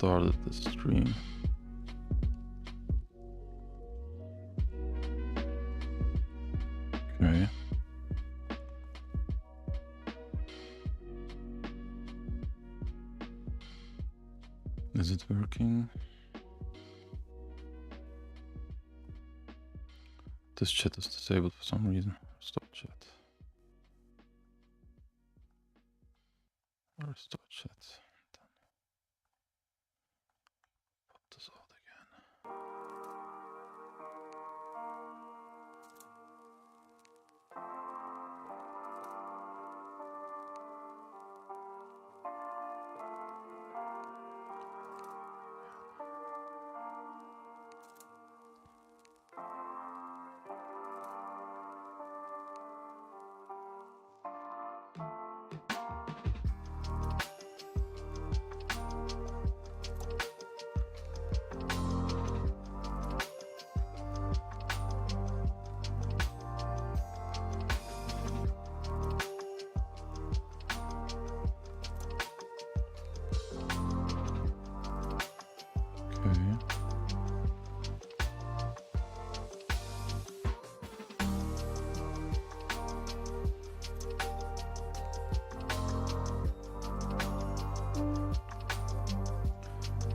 started the stream. Okay. Is it working? This chat is disabled for some reason. Stop chat. Restore chat. Done. Pop this out again.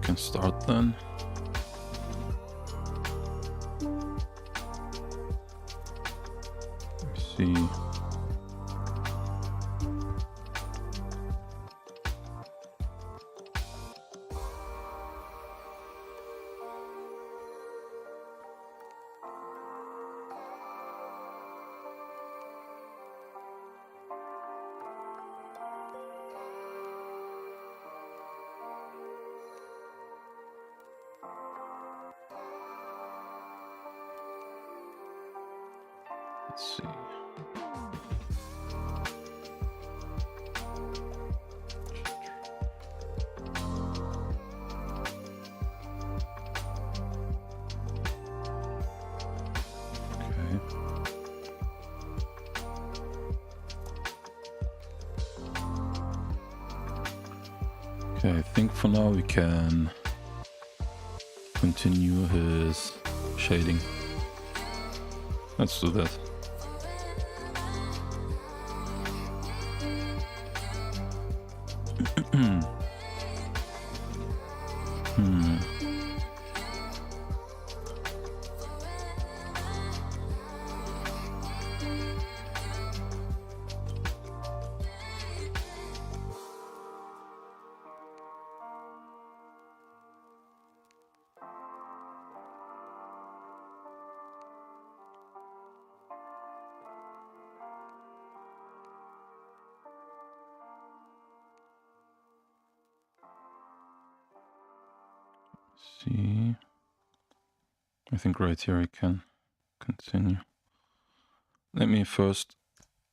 Can start then. Let me see. Let's see. Okay, I think for now we can continue his shading. Let's do that. See, I think right here I can continue. Let me first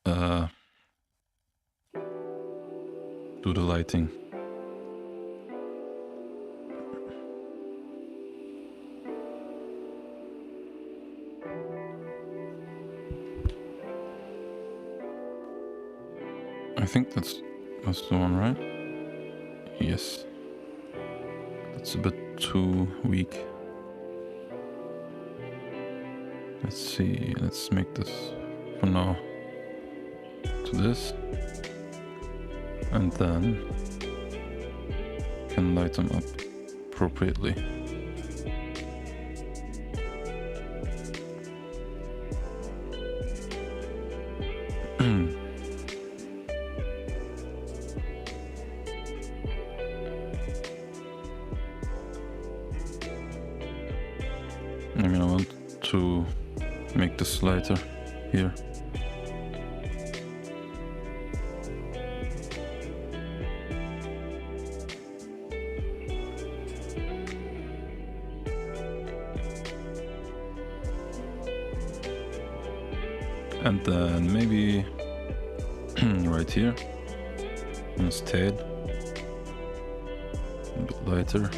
do the lighting. I think that's the one, right? Yes. That's a bit too weak. Let's see, let's make this for now to this, and then can light them up appropriately. I mean, I want to make this lighter here. And then maybe right here on his tail, a bit lighter.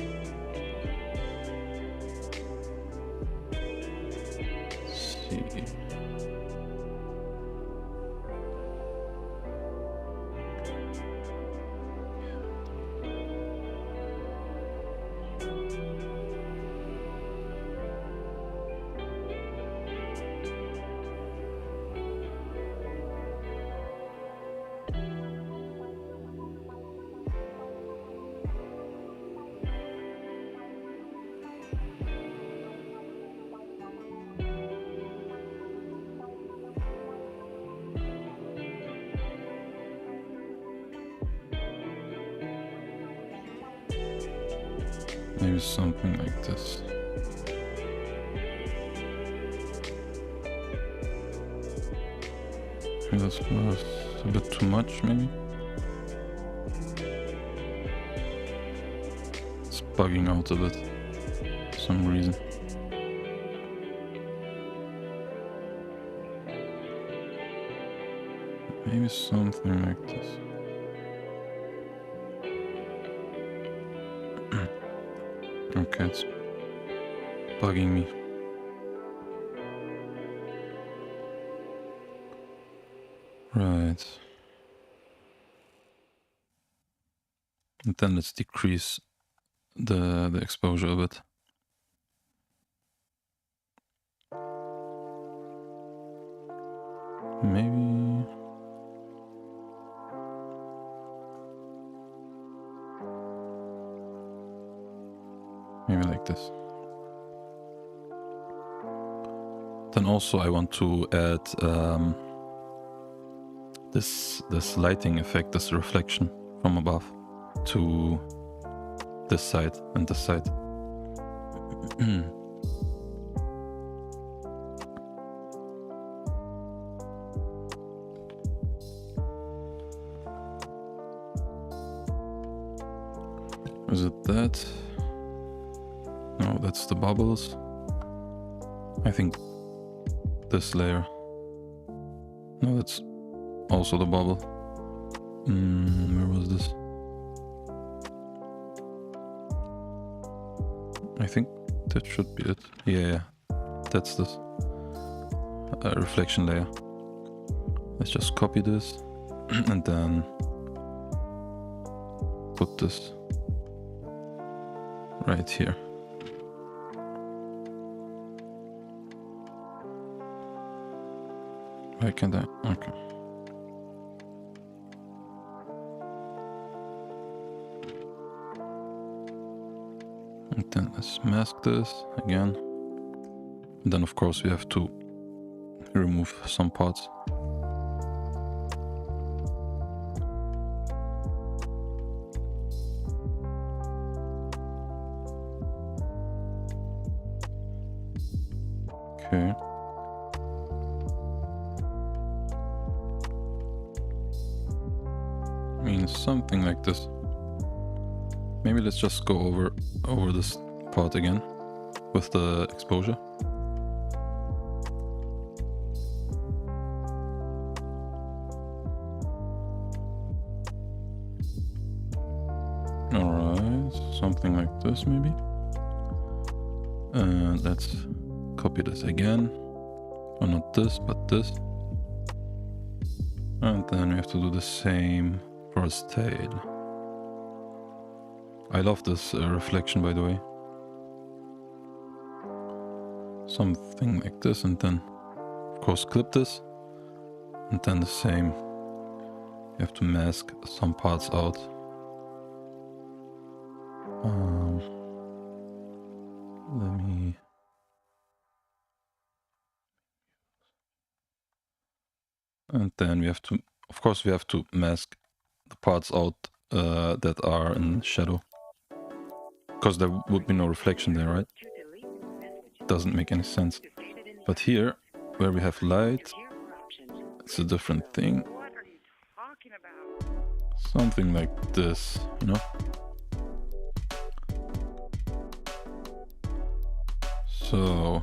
Maybe something like this. This was a bit too much, maybe. It's bugging out a bit for some reason. Maybe something like this. Okay, it's bugging me. Right. And then let's decrease the exposure a bit. Maybe like this. Then also I want to add this lighting effect, this reflection from above to this side and this side. Is it that? No, that's the bubbles. I think this layer. No, that's also the bubble. Where was this? I think that should be it. Yeah, that's this reflection layer. Let's just copy this and then put this right here. Why can't I? Okay. And then let's mask this again. And then of course we have to remove some parts. Okay. I mean, something like this. Maybe let's just go over this part again with the exposure. Alright, something like this maybe. And let's copy this again. Or not this, but this. And then we have to do the same for his tail. I love this reflection, by the way. Something like this, and then of course clip this. And then the same. You have to mask some parts out. Let me... And then we have to, of course we have to mask the parts out that are in shadow. Because there would be no reflection there, right? Doesn't make any sense. But here, where we have light, it's a different thing. Something like this, you know? So...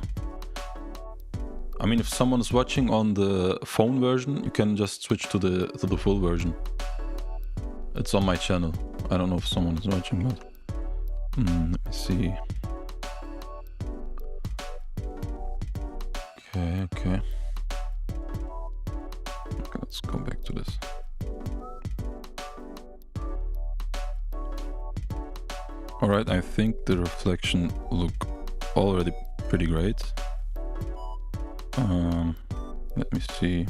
I mean, if someone is watching on the phone version, you can just switch to the full version. It's on my channel. I don't know if someone is watching, but... let me see. Okay. Let's go back to this. Alright, I think the reflection look already pretty great. Let me see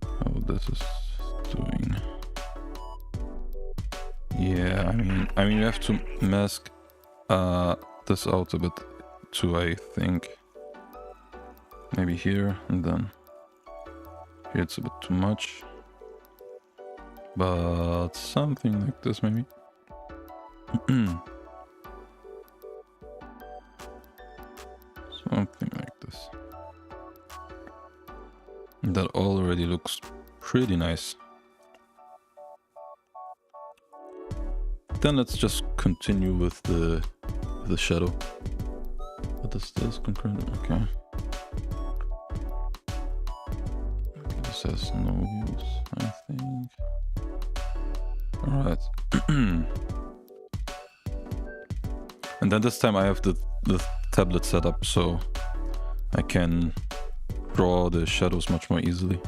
how this is doing. Yeah, I mean, you have to mask this out a bit too, I think. Maybe here, and then here it's a bit too much. But something like this, maybe. That already looks pretty nice. Then let's just continue with the shadow. What is this? Concurrent? Okay. This has no use, I think. Alright. And then this time I have the tablet set up so I can draw the shadows much more easily.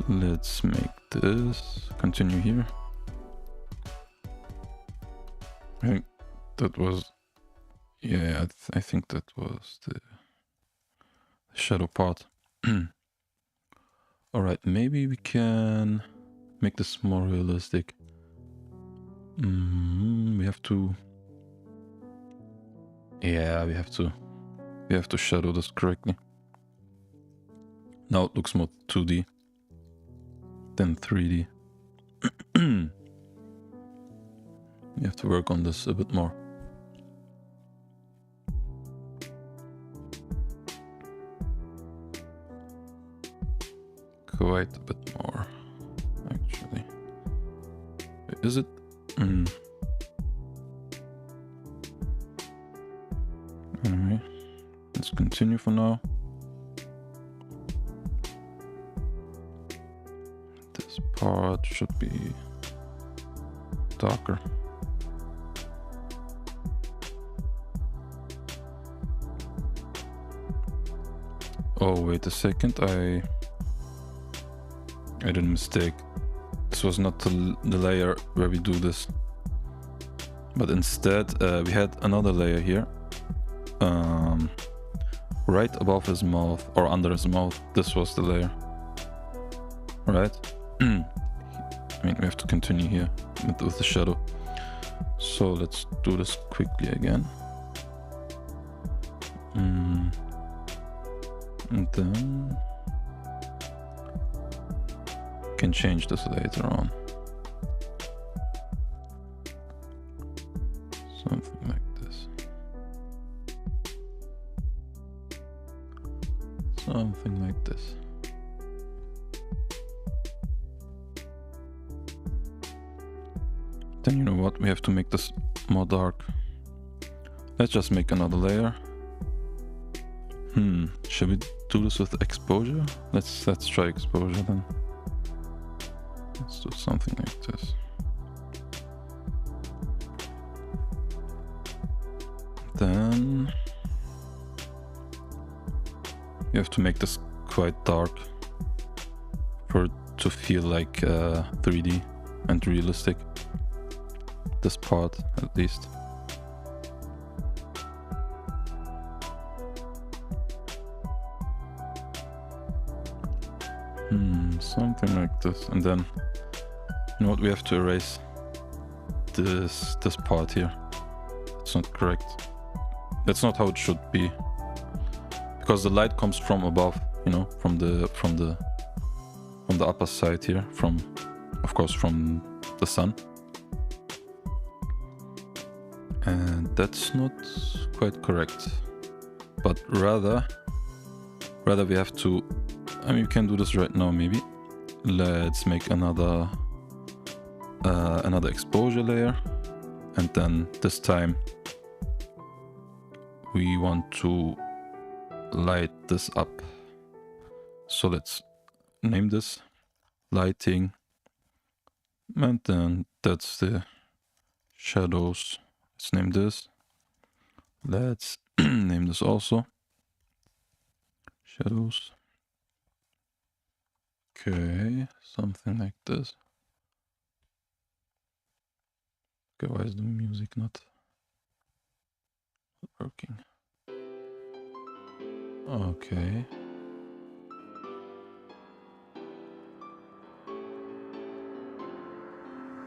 Let's make this continue here. I think that was, yeah, I think that was the shadow part. Alright, maybe we can make this more realistic. We have to, yeah, we have to shadow this correctly. Now it looks more 2D than 3D. We have to work on this a bit more. Quite a bit more, actually. Is it? Anyway, let's continue for now. This part should be darker. Oh, wait a second, I did a mistake. This was not the layer where we do this. But instead, we had another layer here. Right above his mouth, or under his mouth. This was the layer. Right? I mean, we have to continue here with the shadow. So let's do this quickly again. And then can change this later on. Something like this. Something like this. Then you know what? We have to make this more dark. Let's just make another layer. Should we do this with exposure? Let's try exposure then. Let's do something like this. Then you have to make this quite dark for it to feel like 3D and realistic. This part, at least. Something like this, and then you know what? We have to erase this part here. It's not correct. That's not how it should be, because the light comes from above. You know, from the upper side here, of course from the sun. And that's not quite correct. But rather we have to, I mean, we can do this right now maybe. Let's make another exposure layer, and then this time we want to light this up. So let's name this lighting, and then that's the shadows. Let's name this. Let's name this also shadows. Okay, something like this. Okay, why is the music not working? Okay.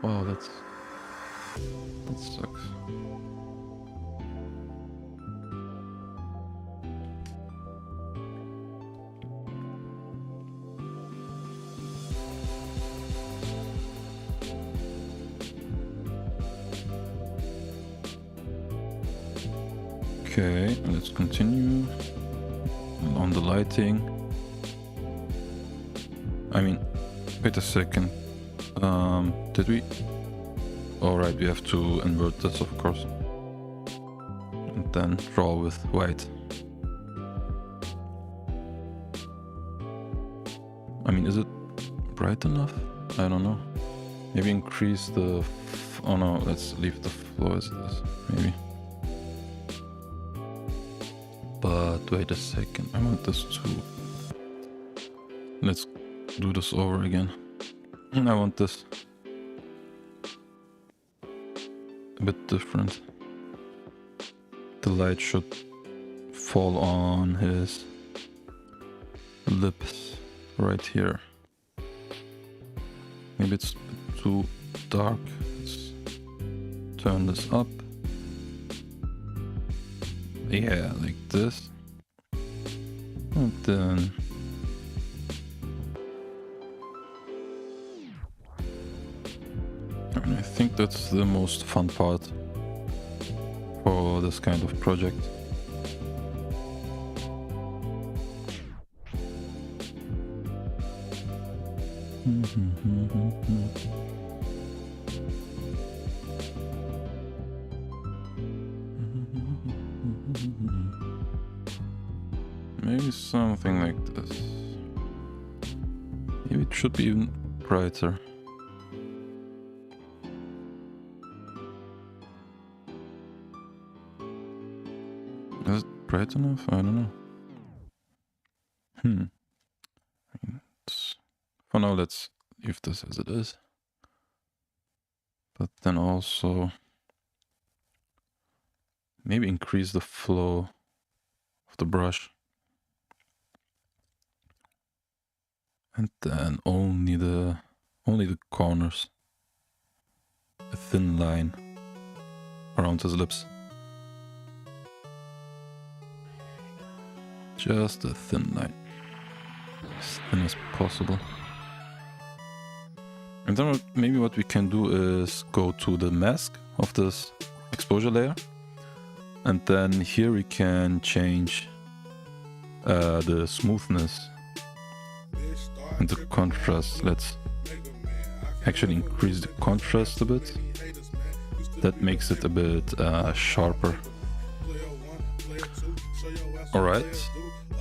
Wow, that sucks. Okay, let's continue on the lighting. I mean, wait a second. Did we? Alright, we have to invert this, of course. And then draw with white. I mean, is it bright enough? I don't know. Maybe increase the... oh no, let's leave the flow as it is, maybe. But wait a second, I want this to... let's do this over again. I want this a bit different. The light should fall on his lips right here. Maybe it's too dark. Let's turn this up. Yeah, like this. And then I think that's the most fun part for this kind of project. Maybe something like this. Maybe it should be even brighter. Is it bright enough? I don't know. For now, let's leave this as it is. But then also maybe increase the flow of the brush. And then only the corners. A thin line around his lips. Just a thin line. As thin as possible. And then maybe what we can do is go to the mask of this exposure layer. And then here we can change the smoothness and the contrast. Let's actually increase the contrast a bit. That makes it a bit sharper. Alright,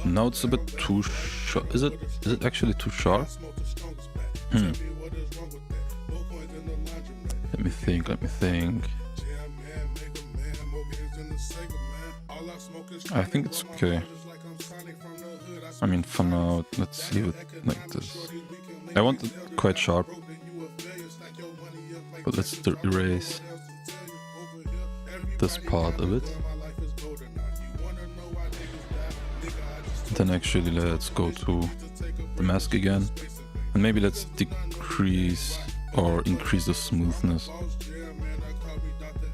now it's a bit too sharp. Is it actually too sharp? Let me think. I think it's okay. I mean, for now, let's leave it like this. I want it quite sharp. But let's erase this part a bit. Then actually let's go to the mask again. And maybe let's decrease or increase the smoothness.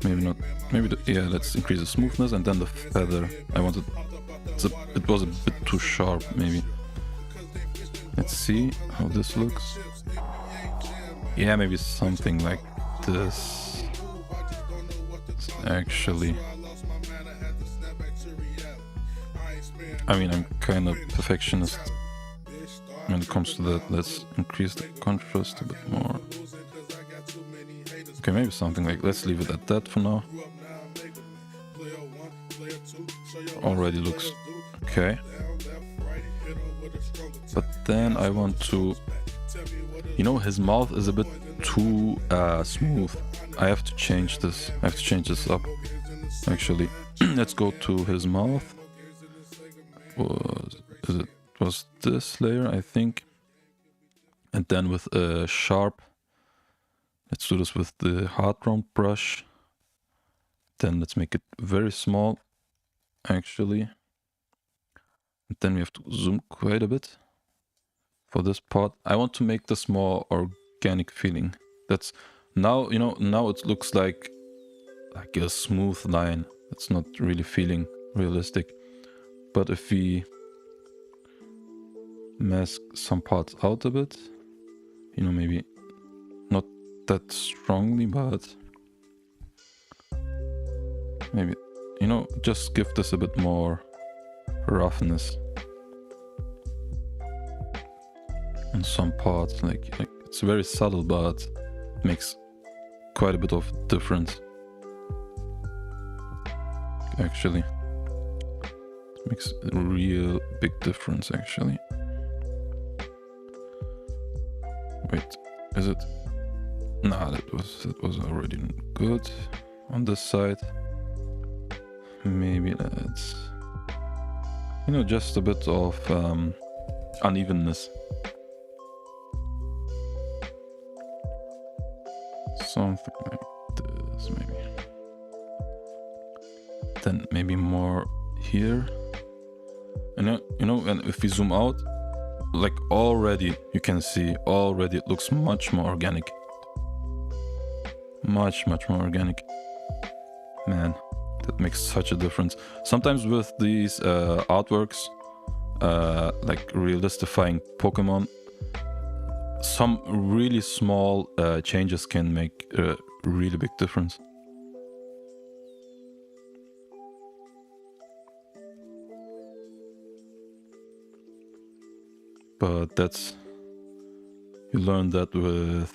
Maybe not. Maybe let's increase the smoothness and then the feather. I wanted. It was a bit too sharp, maybe. Let's see how this looks. Yeah, maybe something like this. Actually, I mean, I'm kind of perfectionist when it comes to that. Let's increase the contrast a bit more. Okay, maybe something like, let's leave it at that for now. Already looks okay. But then I want to, you know, his mouth is a bit too smooth. I have to change this. I have to change this up. Actually, let's go to his mouth. Was this layer, I think. And then with a sharp, let's do this with the hard round brush. Then let's make it very small, actually. And then we have to zoom quite a bit for this part. I want to make this more organic feeling. That's now, you know, now it looks like a smooth line. It's not really feeling realistic. But if we mask some parts out a bit, you know, maybe not that strongly, but maybe, you know, just give this a bit more roughness in some parts. Like it's very subtle, but it makes quite a bit of difference. Actually, it makes a real big difference. Actually, wait, is it? Nah, that was already good on this side. Maybe let's, you know, just a bit of unevenness. Something like this, maybe. Then maybe more here. And you know, and if we zoom out, like already you can see already it looks much more organic. Much more organic. Man, that makes such a difference. Sometimes with these artworks, like realistifying Pokemon, some really small changes can make a really big difference. But that's, you learn that with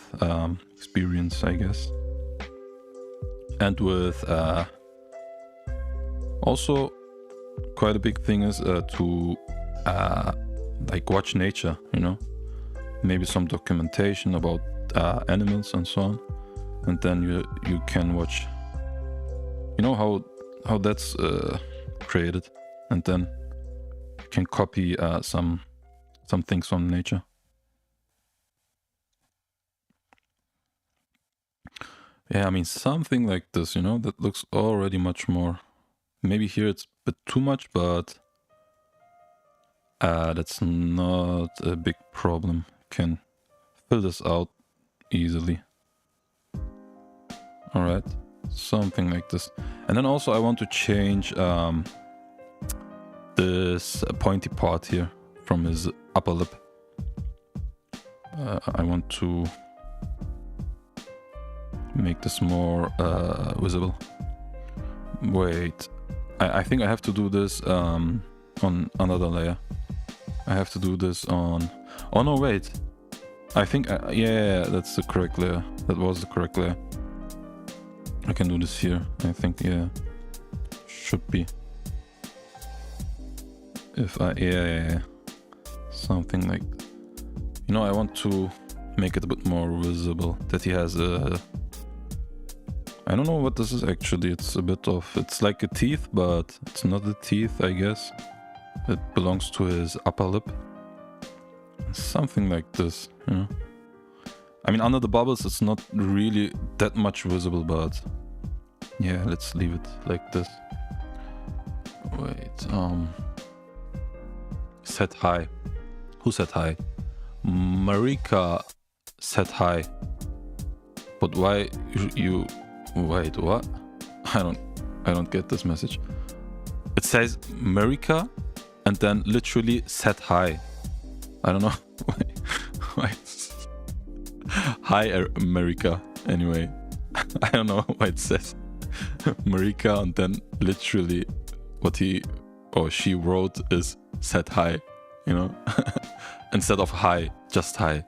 experience, I guess. And with also quite a big thing is to like watch nature, you know, maybe some documentation about animals and so on, and then you can watch, you know, how that's created, and then you can copy some things from nature. Yeah, I mean, something like this, you know, that looks already much more. Maybe here it's a bit too much, but that's not a big problem. Can fill this out easily. All right, something like this. And then also I want to change this pointy part here from his upper lip. I want to make this more visible. Wait, I think I have to do this on another layer. I have to do this on, oh no, wait, I think yeah, that's the correct layer. That was the correct layer. I can do this here, I think. Yeah, should be. If I, yeah, something like, you know, I want to make it a bit more visible, that he has a, I don't know what this is actually. It's a bit of, it's like a teeth, but it's not a teeth, I guess. It belongs to his upper lip. Something like this, you know. I mean, under the bubbles, it's not really that much visible, but yeah, let's leave it like this. Wait, set hi. Who said hi? Marika said hi. But why you wait, what? I don't get this message. It says Marika and then literally said hi. I don't know. Why? Hi, America. Anyway, I don't know why it says Marika and then literally what he or she wrote is said hi, you know? Instead of hi, just hi. It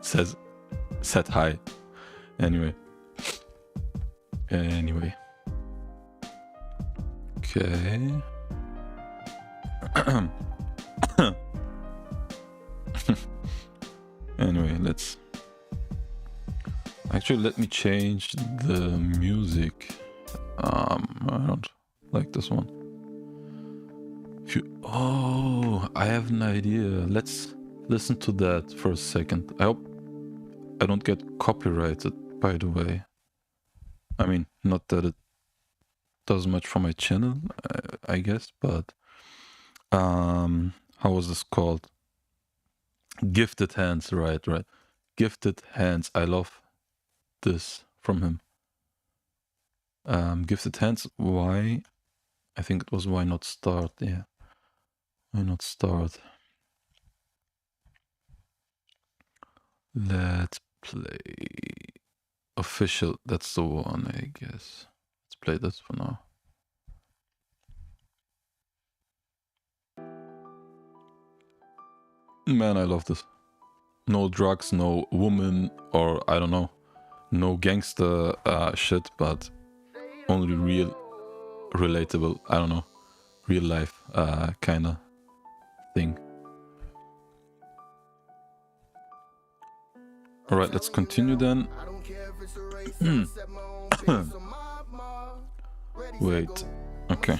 says said hi. Anyway. Okay. Anyway, let's actually let me change the music. I don't like this one. Oh, I have an idea. Let's listen to that for a second. I hope I don't get copyrighted, by the way. I mean, not that it does much for my channel, I guess, but how was this called? Gifted Hands, right. Gifted Hands. I love this from him. Gifted Hands, why? I think it was Why Not Start, yeah. Why Not Start? Let's play Official, that's the one, I guess. Let's play this for now. Man, I love this. No drugs, no woman, or I don't know, no gangster shit, but only real, relatable, I don't know, real life kind of thing. Alright, let's continue then. Wait, okay.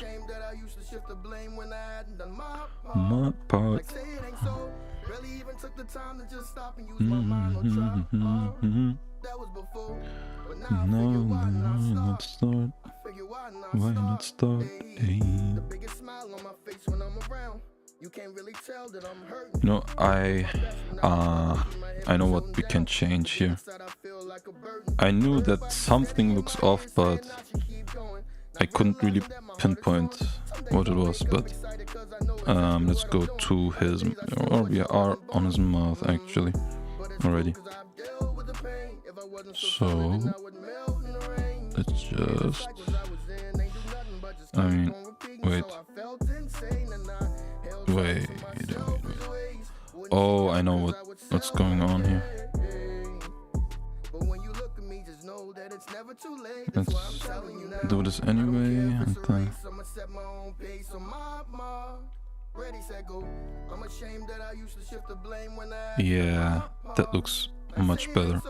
My part. No, why not start? Why not start? Hey. You know, I know what we can change here. I knew that something looks off, but I couldn't really pinpoint what it was. But let's go to his, or we are on his mouth actually already. So let's just, I mean, wait. Oh, I know what's going on here. Let's do this anyway, and then yeah, that looks much better.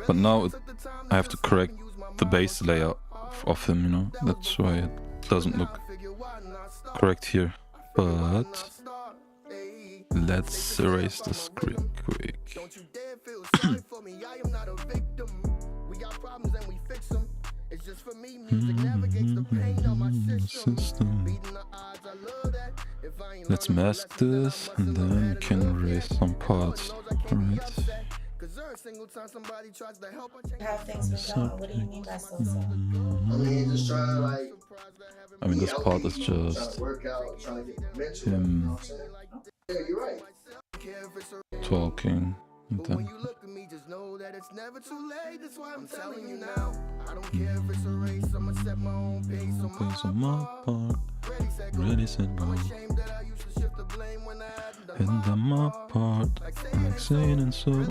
But now I have to correct the base layer of him, you know, that's why it doesn't look correct here. But let's erase this quick. System. Let's mask this and then we can erase some parts. Alright. How things been going? What do you mean by so sad? I mean, this part is just him talking and then place on my part, ready, set, go. And then my part, like saying and so.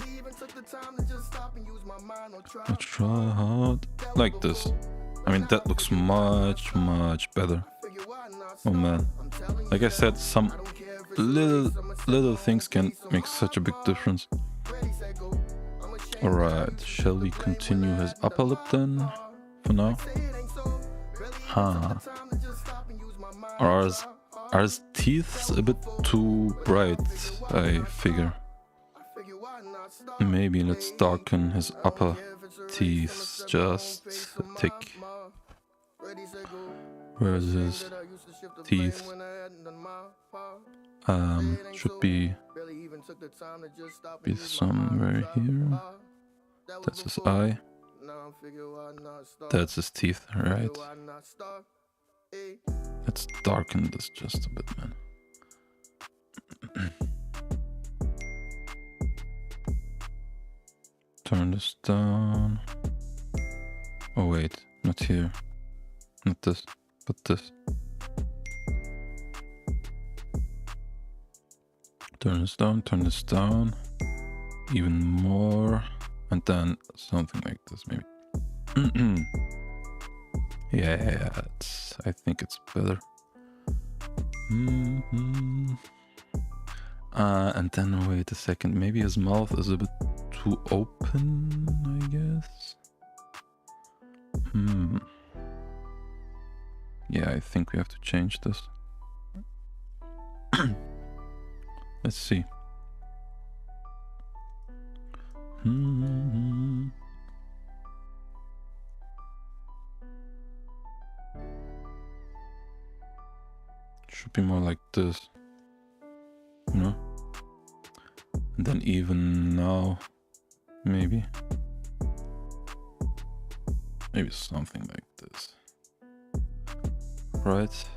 I try hard, like this. I mean, that looks much better. Oh man, like I said, some little things can make such a big difference. Alright, shall we continue his upper lip then, for now? Are his teeth a bit too bright, I figure. Maybe let's darken his upper teeth just a tick. Where's his teeth? Should be somewhere here. That's his eye. That's his teeth, right? Let's darken this just a bit, man. Turn this down. Oh wait, not here. Not this, but this. Turn this down. Even more. And then something like this, maybe. Yeah, I think it's better. And then wait a second, maybe his mouth is a bit too open, I guess. Yeah, I think we have to change this. Let's see. Should be more like this, you know? And then even now, maybe something like this, right?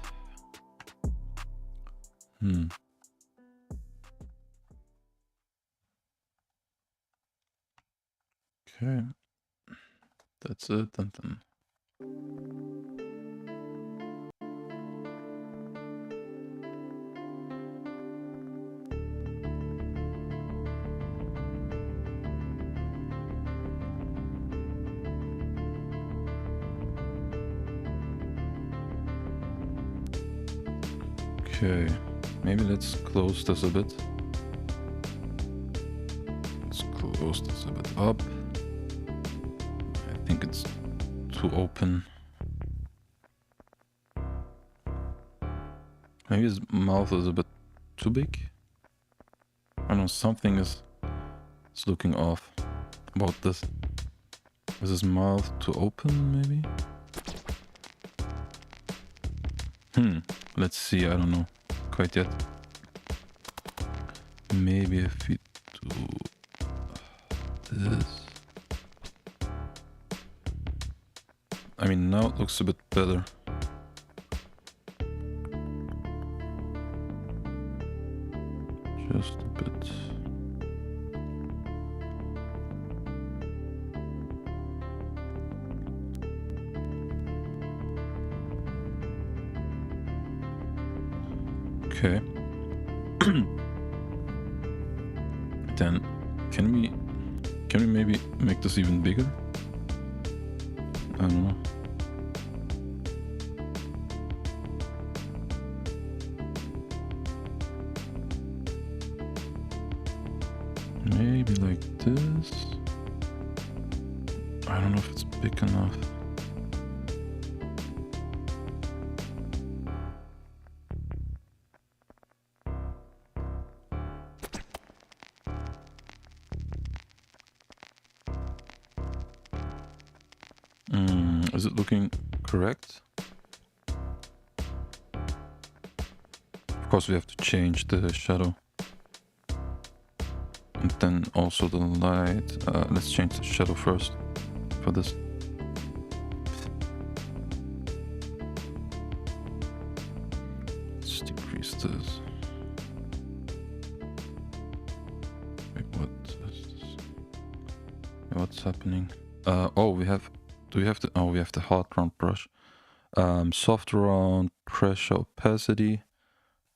Okay, that's it, and then Okay, maybe let's close this a bit. Let's close this a bit up. I think it's too open. Maybe his mouth is a bit too big. I don't know, something is looking off about this. Is his mouth too open, maybe? Let's see, I don't know quite yet. Maybe if we do this. I mean, now it looks a bit better. Just a bit. Okay. Then can we maybe make this even bigger? I don't know. Maybe like this. I don't know if it's big enough. Is it looking correct? Of course we have to change the shadow. And then also the light. Let's change the shadow first for this. Let's decrease this. Wait, what is this? What's happening? Oh, we have... Do we have the... Oh, we have the hard round brush. Soft round, pressure, opacity.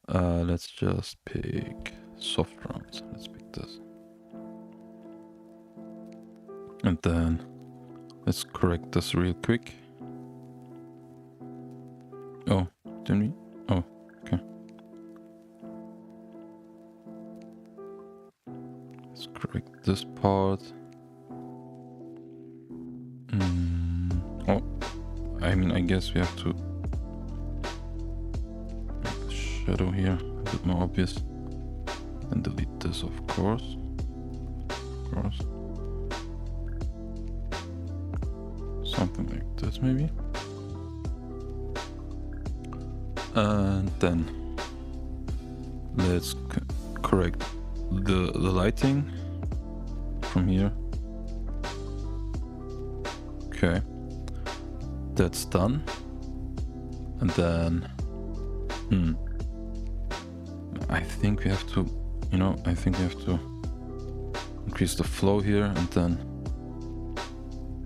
Let's just pick soft rounds. Let's pick this. And then let's correct this real quick. Oh, didn't we? Oh, okay. Let's correct this part. Oh, I mean, I guess we have to make the shadow here a bit more obvious. And delete this, of course. Of course. Something like this, maybe. And then let's correct the lighting from here. Okay, that's done. And then I think we have to, I think we have to increase the flow here, and then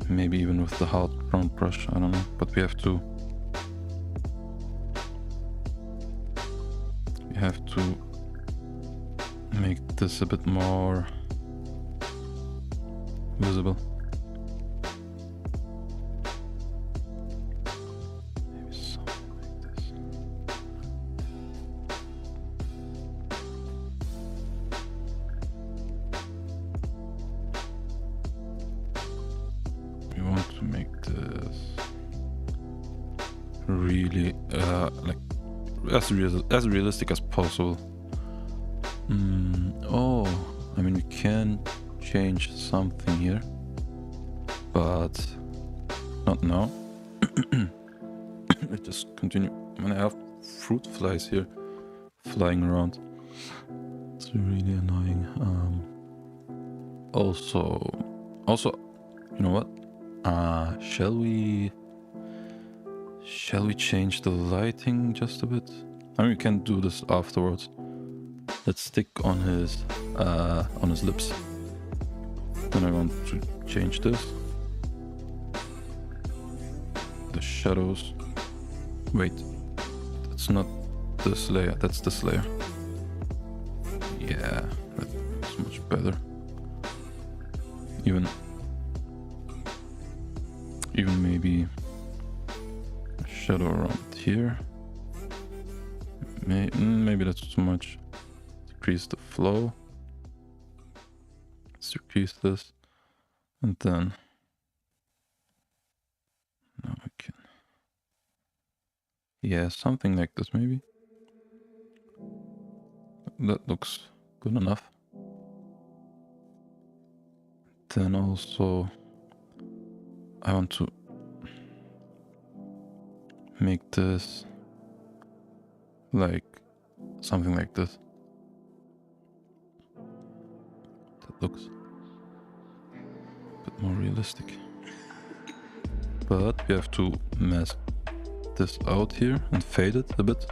maybe even with the hard round brush, I don't know, but we have to make this a bit more visible. Maybe something like this. We want to make this really like as realistic as possible. Oh, I mean, we can change something here, but not now. Let's just continue. I mean, I have fruit flies here flying around. It's really annoying. Also, you know what? Shall we change the lighting just a bit? I mean, we can do this afterwards. Let's stick on his lips. Then I want to change this. The shadows. Wait, that's not this layer. That's this layer. Yeah, that's much better. Even maybe a shadow around here. Maybe that's too much. Decrease the flow. Let's decrease this. And then now I can. Yeah, something like this maybe. That looks good enough. Then also I want to make this like something like this. That looks a bit more realistic. But we have to mask this out here and fade it a bit.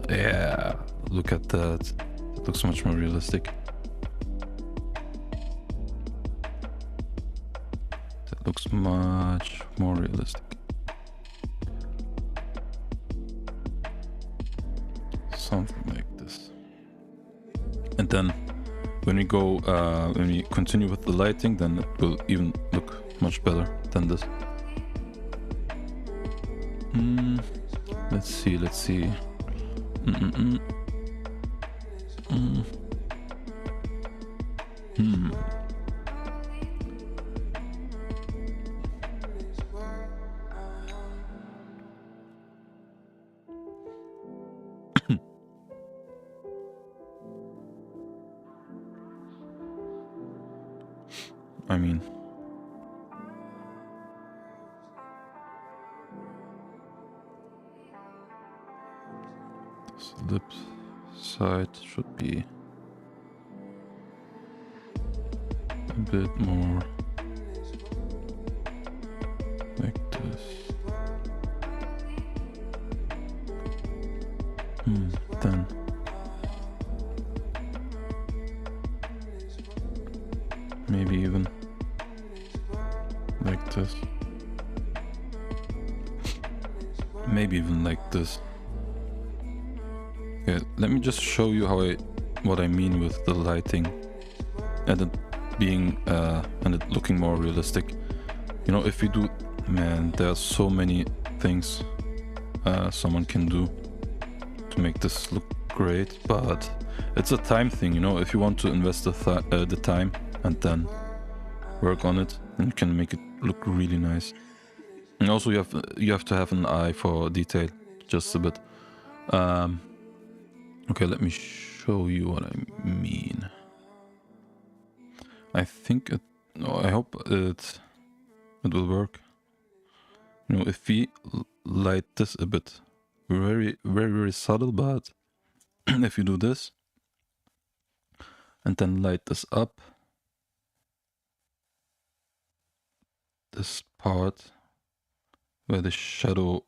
Yeah, look at that. It looks much more realistic. That looks much more realistic. Something like this. And then when we go, when we continue with the lighting, then it will even look much better than this. Let's see. I mean, this lip side should be a bit more like this. Then maybe even like this. Maybe even like this. Okay, let me just show you what I mean with the lighting and it being and it looking more realistic. You know, if we do, man, there are so many things someone can do to make this look great, but it's a time thing, you know. If you want to invest the time and then work on it, then you can make it look really nice. And also you have to have an eye for detail, just a bit. Okay, let me show you what I mean. I think I hope it will work. You know, if we light this a bit, very, very, very subtle, but if you do this and then light this up, this part where the shadow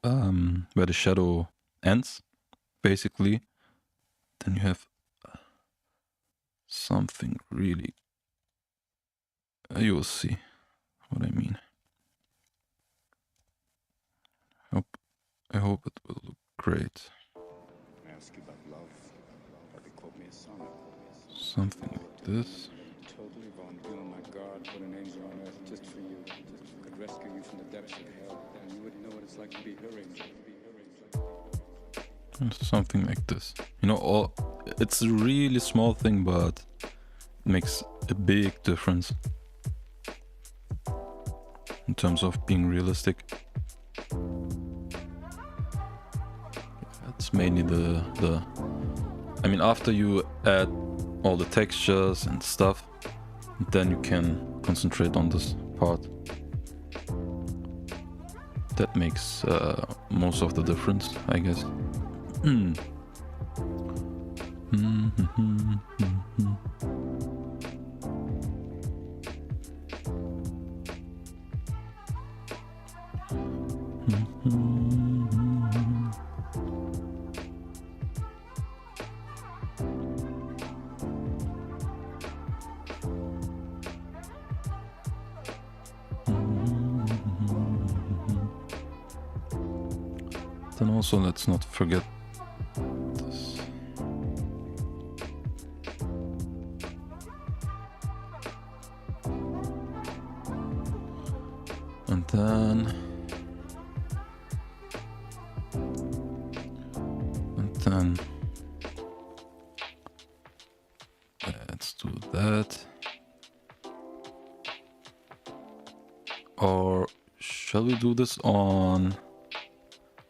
ends, basically, then you have something really. You will see what I mean. I hope it will look great. I ask you about love, but they quote me a sonnet. Something like this. Totally vulnerable, my God, put an angel on earth just for you. Could rescue you from the depths of hell, and you wouldn't know what it's like to be her angel. Something like this. You know, it's a really small thing, but it makes a big difference in terms of being realistic. It's mainly the I mean, after you add all the textures and stuff, then you can concentrate on this part. That makes most of the difference, I guess. Then also let's not forget this. And then let's do that. Or shall we do this on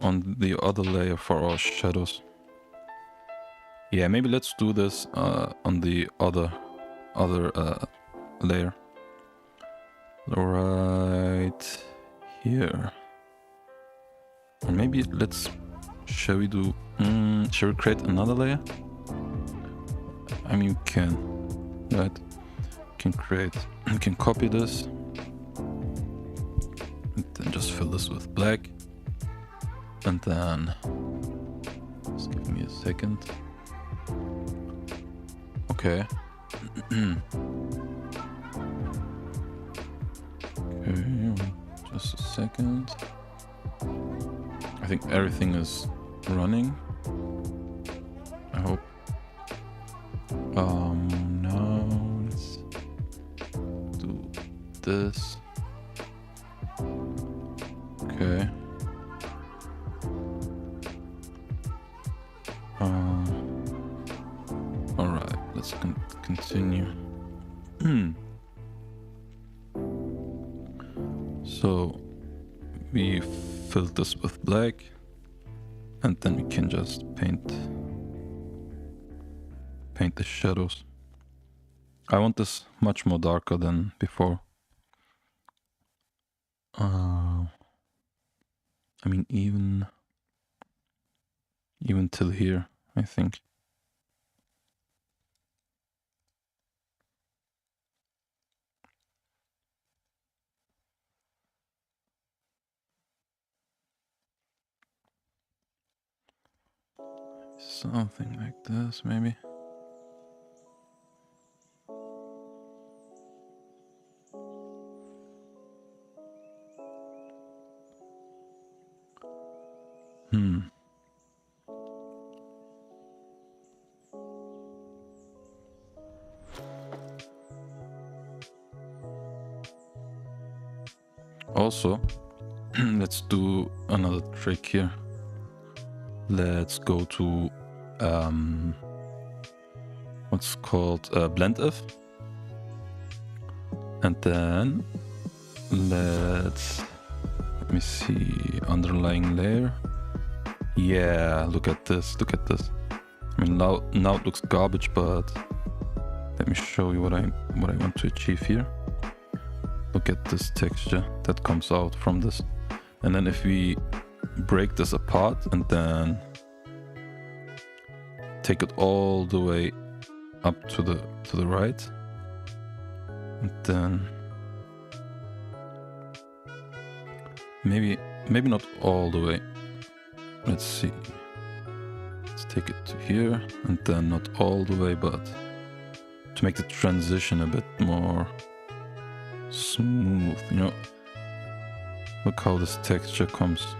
the other layer for our shadows? Yeah, maybe let's do this on the other layer. Right here. Or maybe shall we create another layer? I mean, we can, right? We can copy this. And then just fill this with black. And then, just give me a second. Okay. Okay, just a second. I think everything is running. I hope. Now let's do this. Okay. All right. Let's continue. So we filled this with black, and then we can just paint the shadows. I want this much more darker than before. I mean, even till here, I think. Something like this, maybe. Also, let's do another trick here. Let's go to what's called blend if, and then let me see, underlying layer. Yeah, look at this. I mean, now it looks garbage, but let me show you what I want to achieve here. Look at this texture that comes out from this. And then if we break this apart and then take it all the way up to the right, and then maybe not all the way. Let's see. Let's take it to here, and then not all the way, but to make the transition a bit more smooth, you know. Look how this texture comes.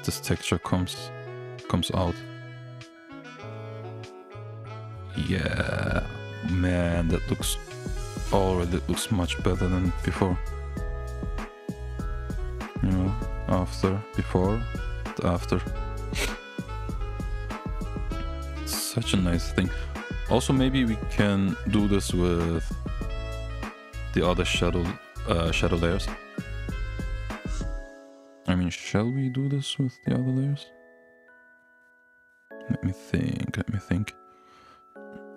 This texture comes out. Yeah, man, that looks much better than before. You know, before, after. It's such a nice thing. Also, maybe we can do this with the other shadow layers. I mean, shall we do this with the other layers? Let me think.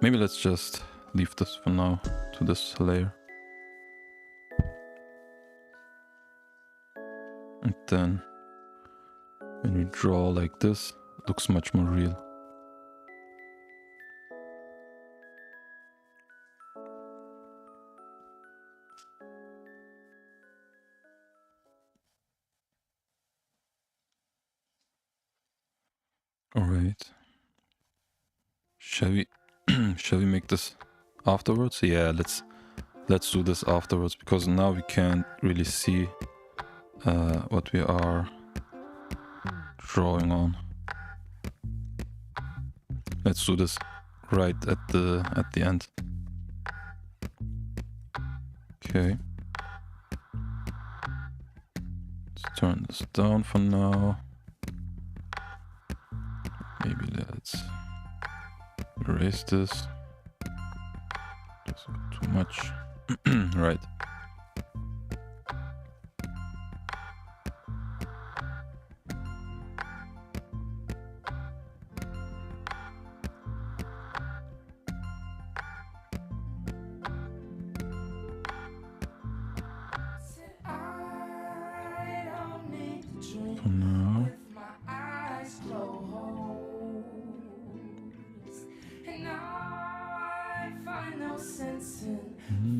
Maybe let's just leave this for now to this layer. And then when we draw like this, it looks much more real. All right. Shall we make this afterwards? Yeah, let's do this afterwards, because now we can't really see what we are drawing on. Let's do this right at the end. Okay. Let's turn this down for now. let's erase this. Just too much. Right. For now.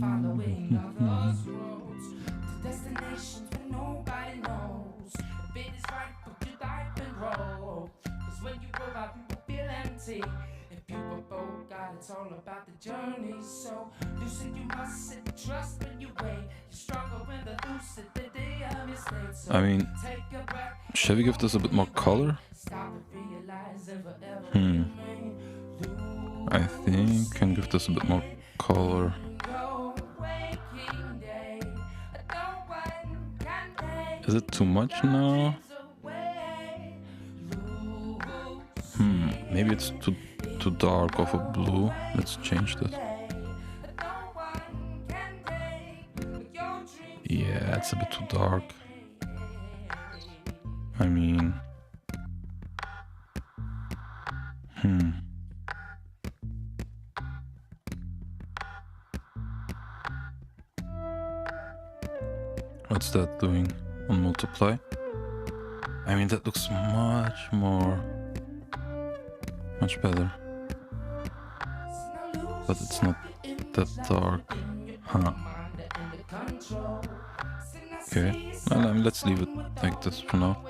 Following others' roads to destinations where nobody knows if it is right, but you dive and roll. Cause when you go out, people feel empty. If you were forgot, it's all about the journey. So lucid, you must sit and trust when you wait. You struggle with the lucidity of your state. So I mean, take a breath. shall we give this a bit more color? Stop and realize if I ever remain. I think can give this a bit more color. Is it too much now? Maybe it's too dark of a blue. Let's change this. Yeah, it's a bit too dark. I mean... What's that doing on multiply? I mean, that looks much better. But it's not that dark. Huh. Okay. Well, I mean, let's leave it like this for now.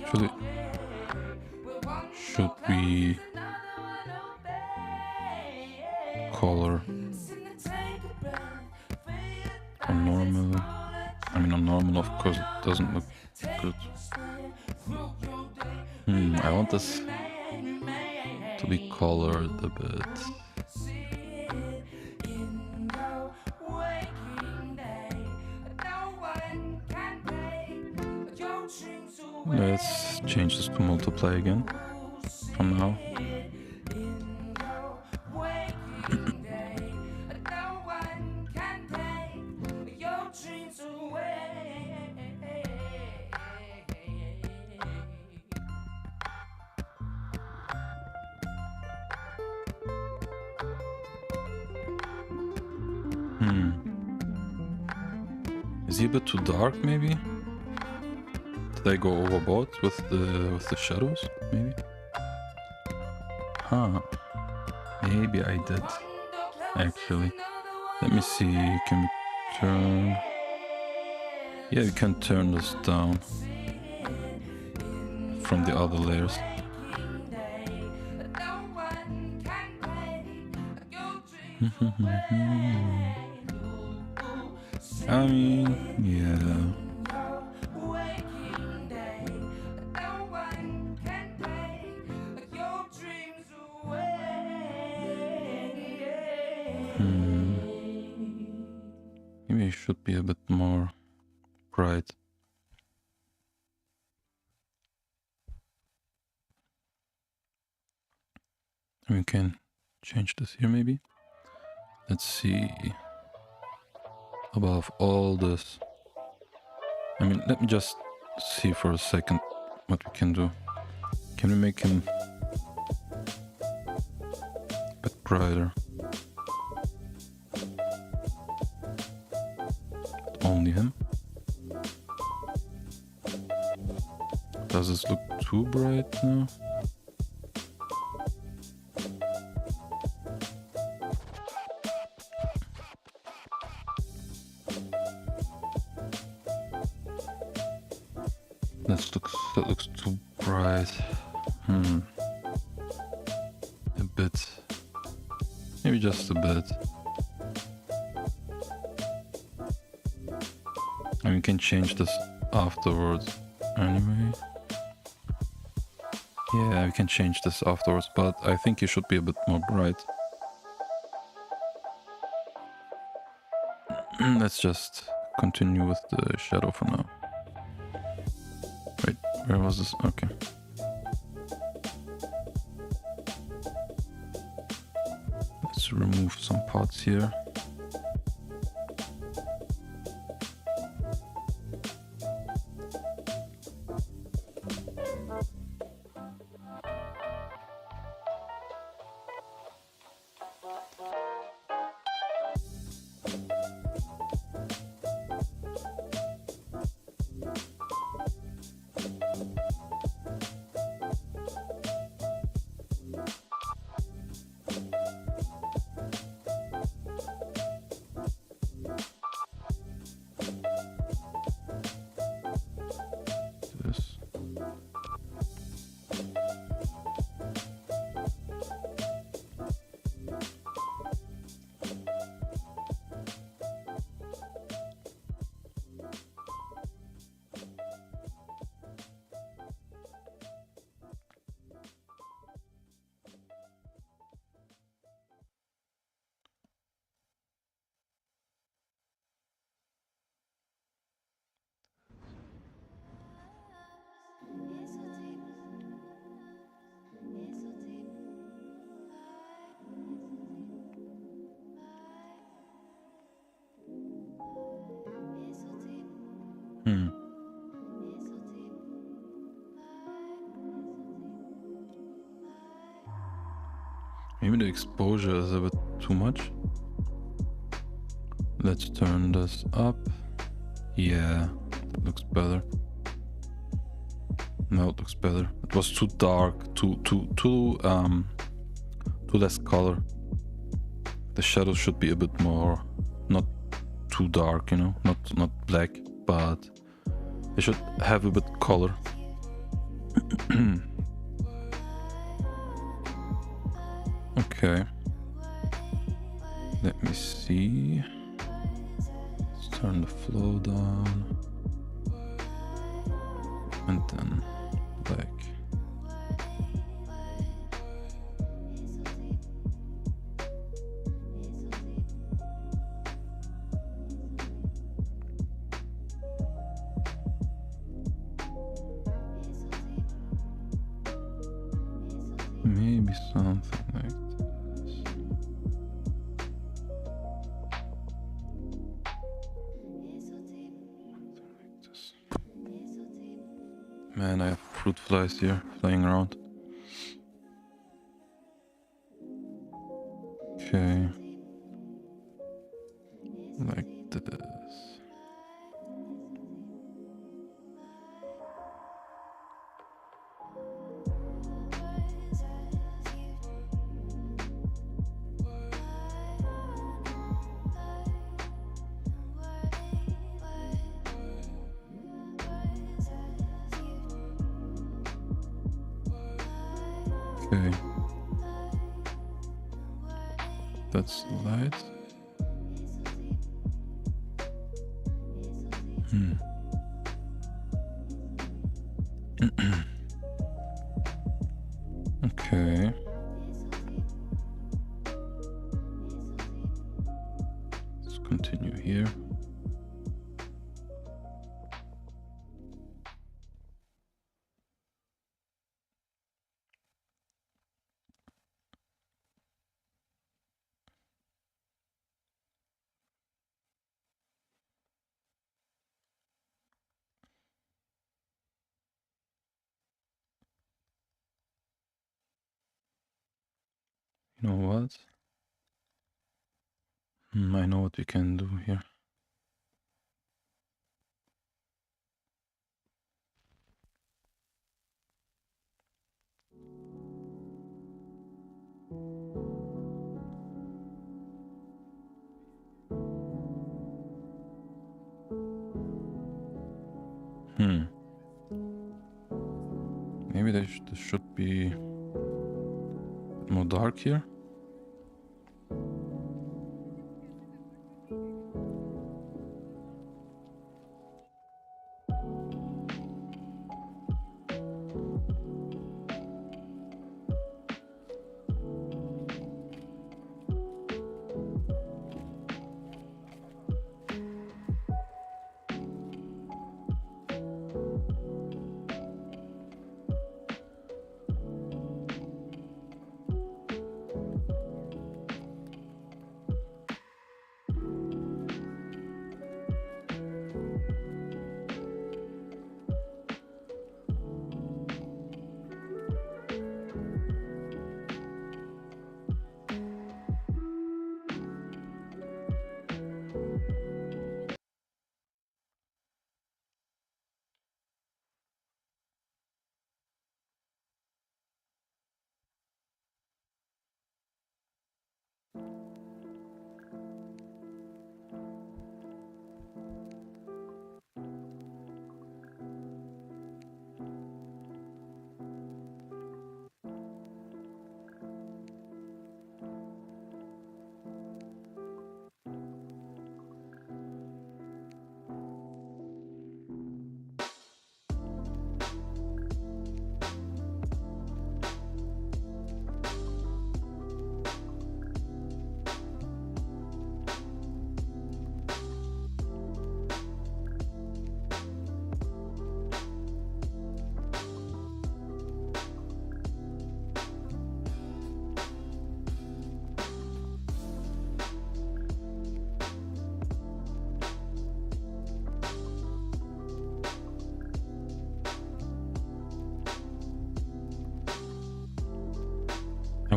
Actually, should we color on normal? I mean, on normal, of course, it doesn't look good. I want this to be colored a bit. Let's change this to multiply again for now. Is he a bit too dark, maybe? Did I go overboard with the shadows, maybe? Huh. Maybe I did, actually. Let me see, can we turn... Yeah, we can turn this down from the other layers. I mean, yeah. Maybe it should be a bit more bright. We can change this here maybe. Let's see. Above all this. I mean, let me just see for a second what we can do. Can we make him a bit brighter? Only him. Does this look too bright now? That looks too bright. A bit. Maybe just a bit. And we can change this afterwards anyway. Yeah, we can change this afterwards, but I think you should be a bit more bright. Let's just continue with the shadow for now. Wait, where was this? Okay. Let's remove some parts here. This. Hmm. Maybe the exposure is a bit too much. Let's turn this up. Yeah, that looks better. No, it looks better. It was too dark, too less color. The shadows should be a bit more, not too dark, you know, not black, but they should have a bit color. Okay. Let me see. Let's turn the flow down. And then black. Maybe something like this. Something like this. Man, I have fruit flies here flying around. Okay. Like this. Okay. That's light. Okay. Let's continue here. You know what? I know what we can do here. Maybe this should be more dark here.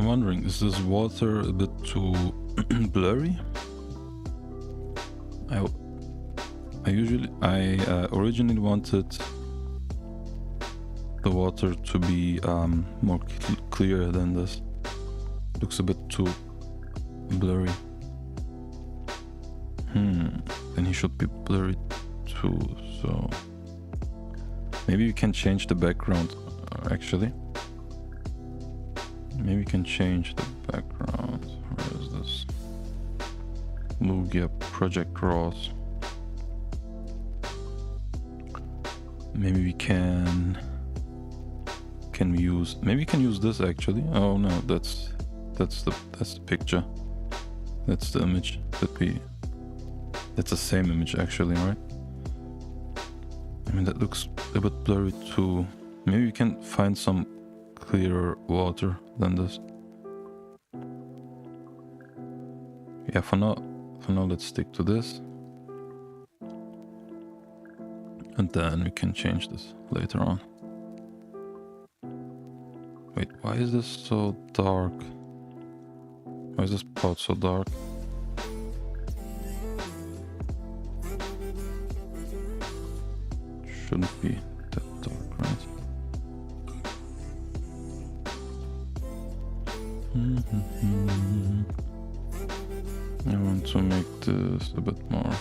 wondering, is this water a bit too blurry? I originally wanted the water to be more clear than this. Looks a bit too blurry. Then he should be blurry too, so maybe we can change the background actually. Maybe we can change the background. Where is this? Lugia Project Raws. Maybe we can we use, maybe we can use this actually. Oh no, that's the picture. That's the image that's the same image actually, right? I mean, that looks a bit blurry too. Maybe we can find some clearer water than this. Yeah, for now let's stick to this. And then we can change this later on. Wait, why is this so dark? Why is this part so dark? Shouldn't be that dark, right? I want to make this a bit more.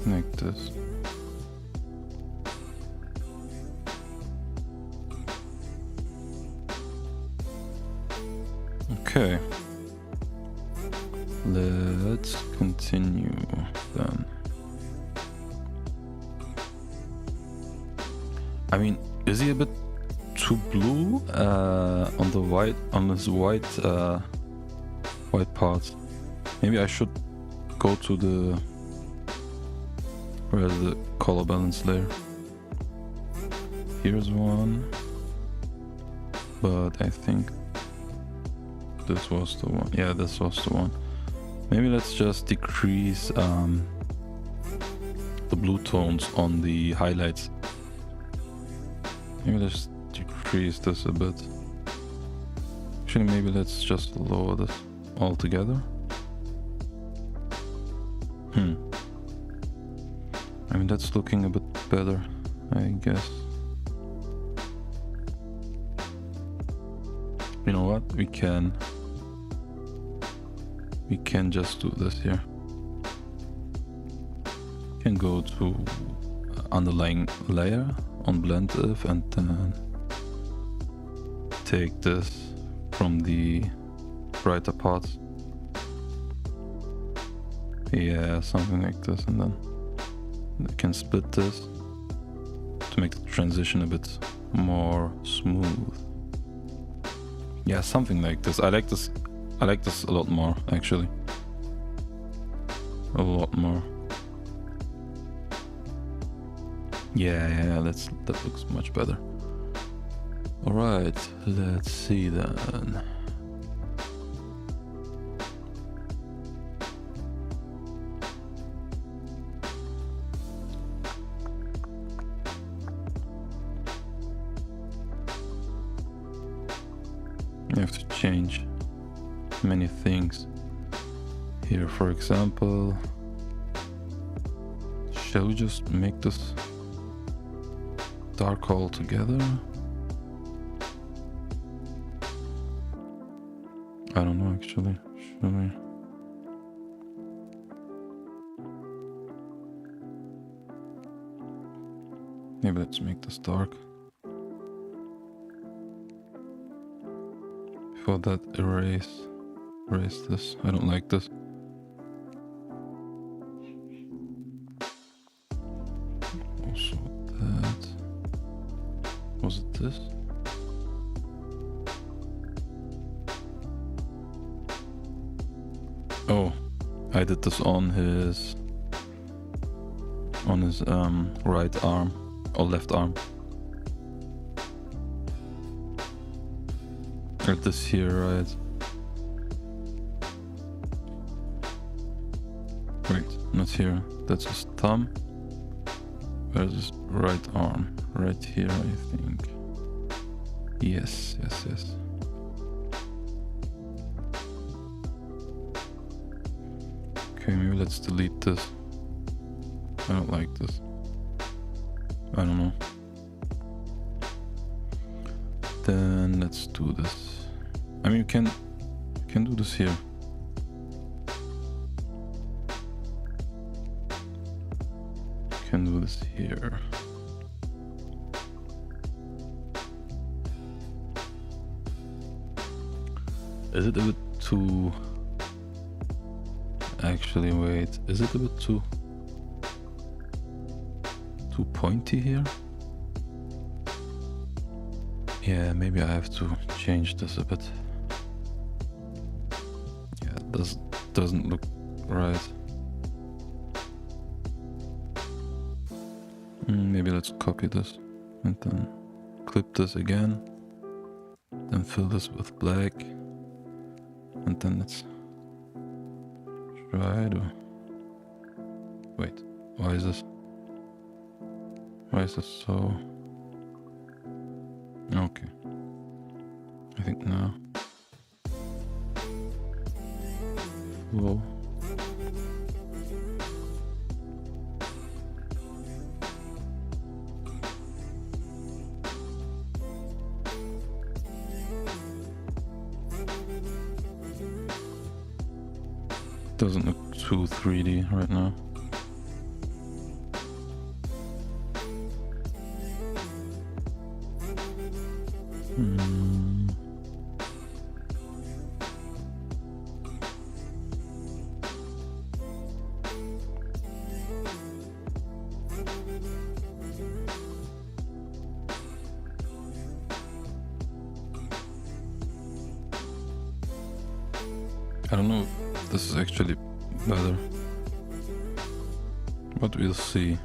Like this. Okay. Let's continue then. I mean, is he a bit too blue on the white, on his white parts? Maybe I should go to the, where's the color balance layer? Here's one, but I think this was the one. Yeah, this was the one. Maybe let's just decrease the blue tones on the highlights. Maybe let's decrease this a bit. Actually, maybe let's just lower this altogether. I mean, that's looking a bit better, I guess. You know what? We can just do this here. We can go to underlying layer on blend if, and then take this from the brighter parts. Yeah, something like this, and then I can split this to make the transition a bit more smooth. Yeah, something like this. I like this a lot more, actually. A lot more. Yeah, that looks much better. Alright, let's see then. You have to change many things. Here, for example, shall we just make this dark altogether? I don't know actually. Should we? Maybe let's make this dark. Before that, erase this. I don't like this. Also that. Was it this? Oh, I did this on his right arm or left arm. Or this here, right? Wait, not here. That's his thumb. Where's his right arm? Right here, I think. Yes, yes, yes. Okay, maybe let's delete this. I don't like this. I don't know. Then let's do this. I mean, you can do this here. You can do this here. Is it a bit too... Actually, wait. Is it a bit too pointy here? Yeah, maybe I have to change this a bit. Yeah, this doesn't look right. Maybe let's copy this and then clip this again. Then fill this with black. And then let's try to... Wait, why is this? Why is this so... Okay. I think now. Whoa. Doesn't look too 3D right now. I don't know if this is actually better, but we'll see.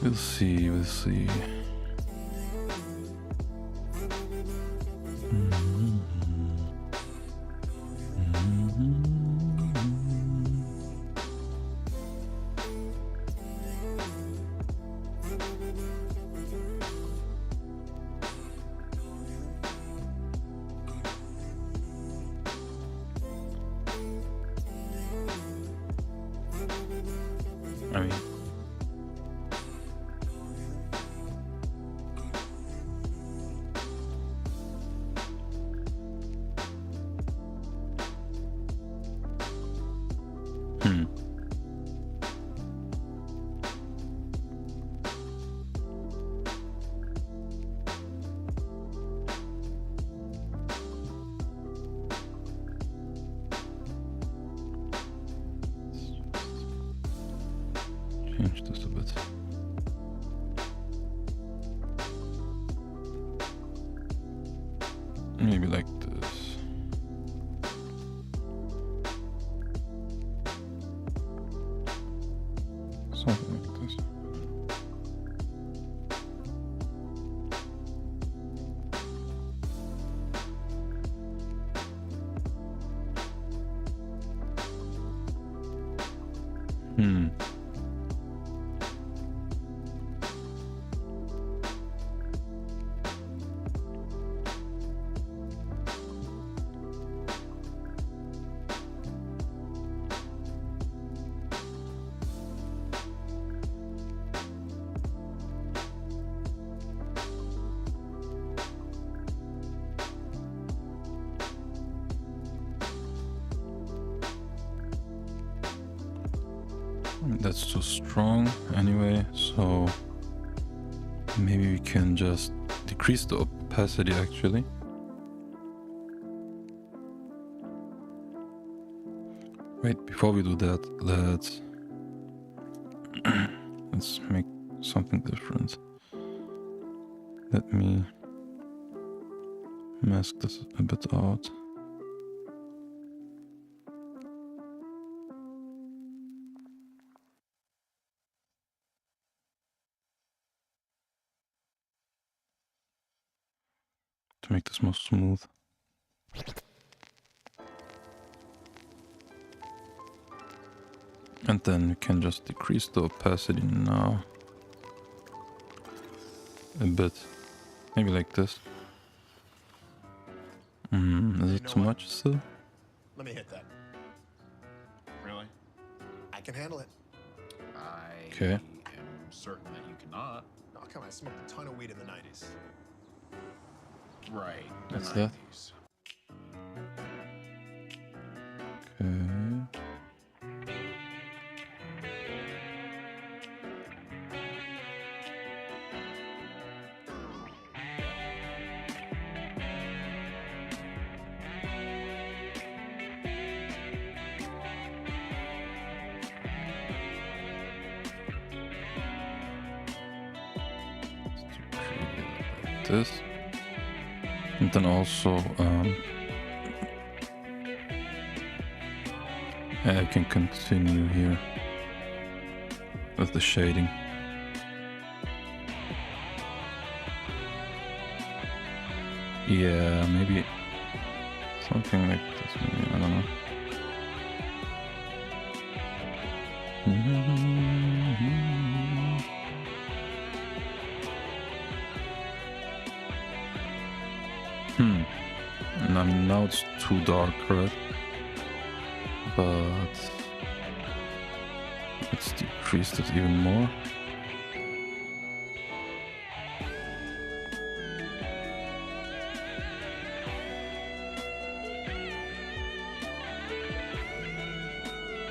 We'll see, we'll see. I mean, change this a bit. Maybe like this. Something like this. That's too strong anyway, so maybe we can just decrease the opacity actually. Wait, before we do that, let's make something different. Let me mask this a bit out. to make this more smooth. And then we can just decrease the opacity now. A bit. Maybe like this. Is it too much still? Let me hit that. Really? I can handle it. I Okay. am certain that you cannot. Oh, come on, I smoked a ton of weed in the 90s. Right. the What's that? 90s. Okay. Like this. And then also I can continue here with the shading. Yeah, maybe something like this, maybe, I don't know. And I mean, now it's too dark, right? But let's decrease it even more.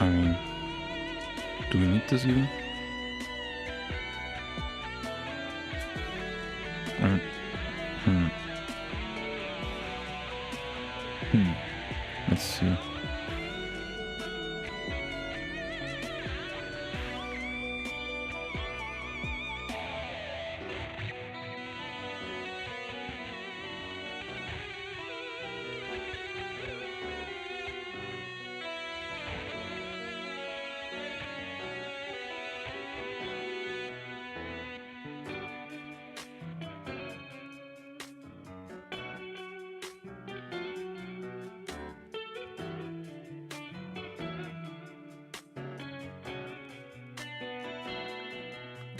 I mean, do we need this even? Let's see.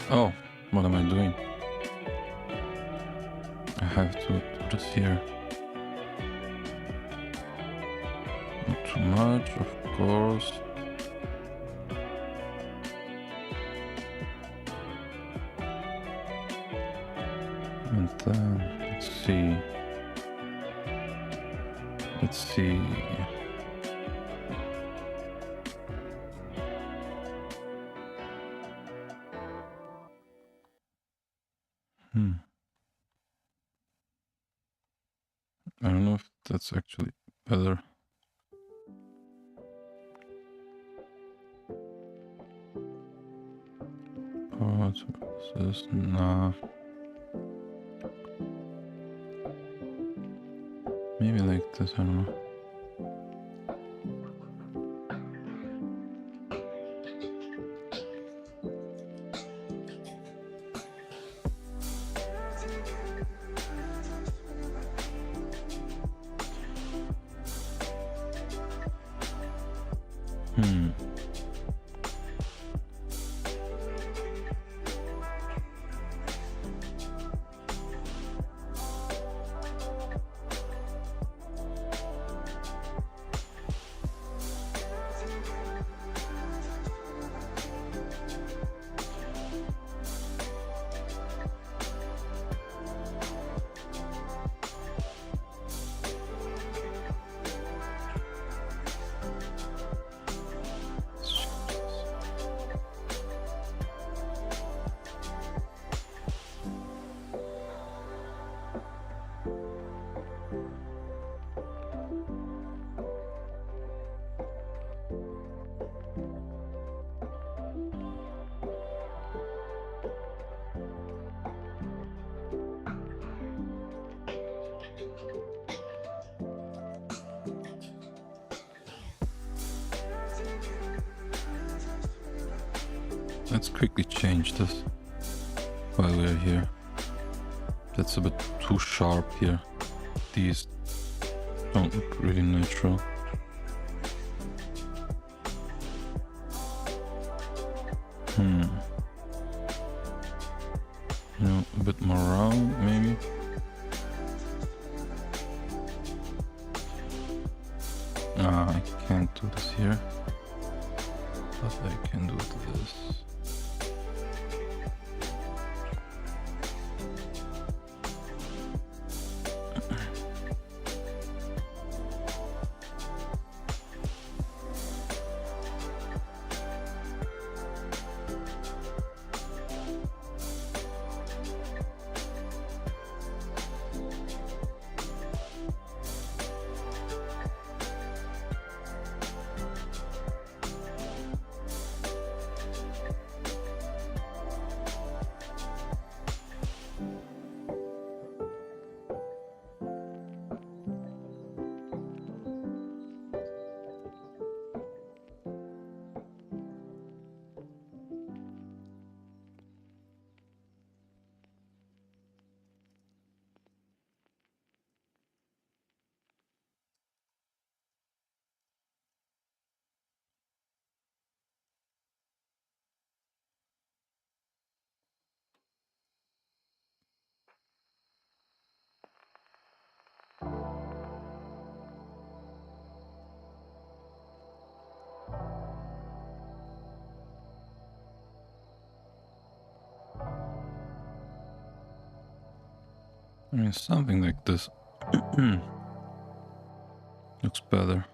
Oh, what am I doing? I have to do this here. Not too much, of course. And then, let's see. Let's see. I don't know if that's actually better. Oh, this is nah. Maybe like this, I don't know. Let's quickly change this while we're here. That's a bit too sharp here. these don't look really natural. You know, a bit more round, maybe. I can't do this here, but I can do this. I mean, something like this looks better.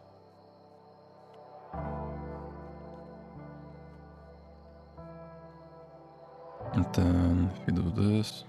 And then if you do this,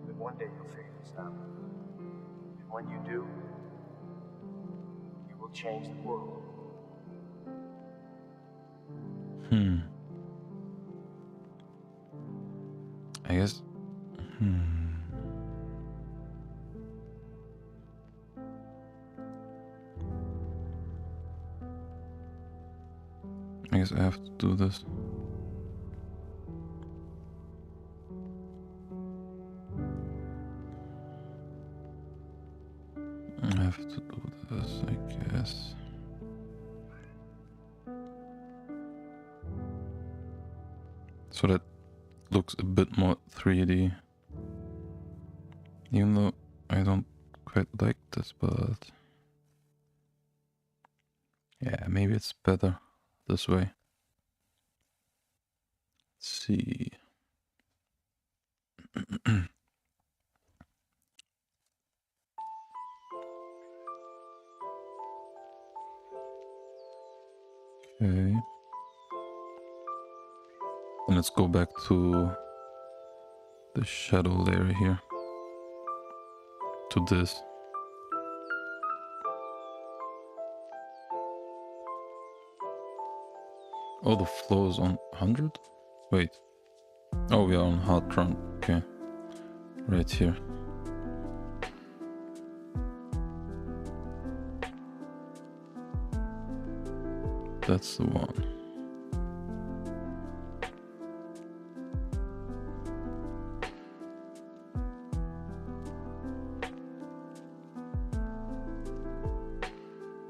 But one day you'll figure this out. And when you do, you will change the world. I guess. I guess I have to do this. I have to do this, I guess. So that looks a bit more 3D. Even though I don't quite like this, but yeah, maybe it's better this way. Let's see. Okay. And let's go back to the shadow layer here. To this. Oh, the flow is on 100? Wait. Oh, we are on hard run. Okay. Right here. That's the one.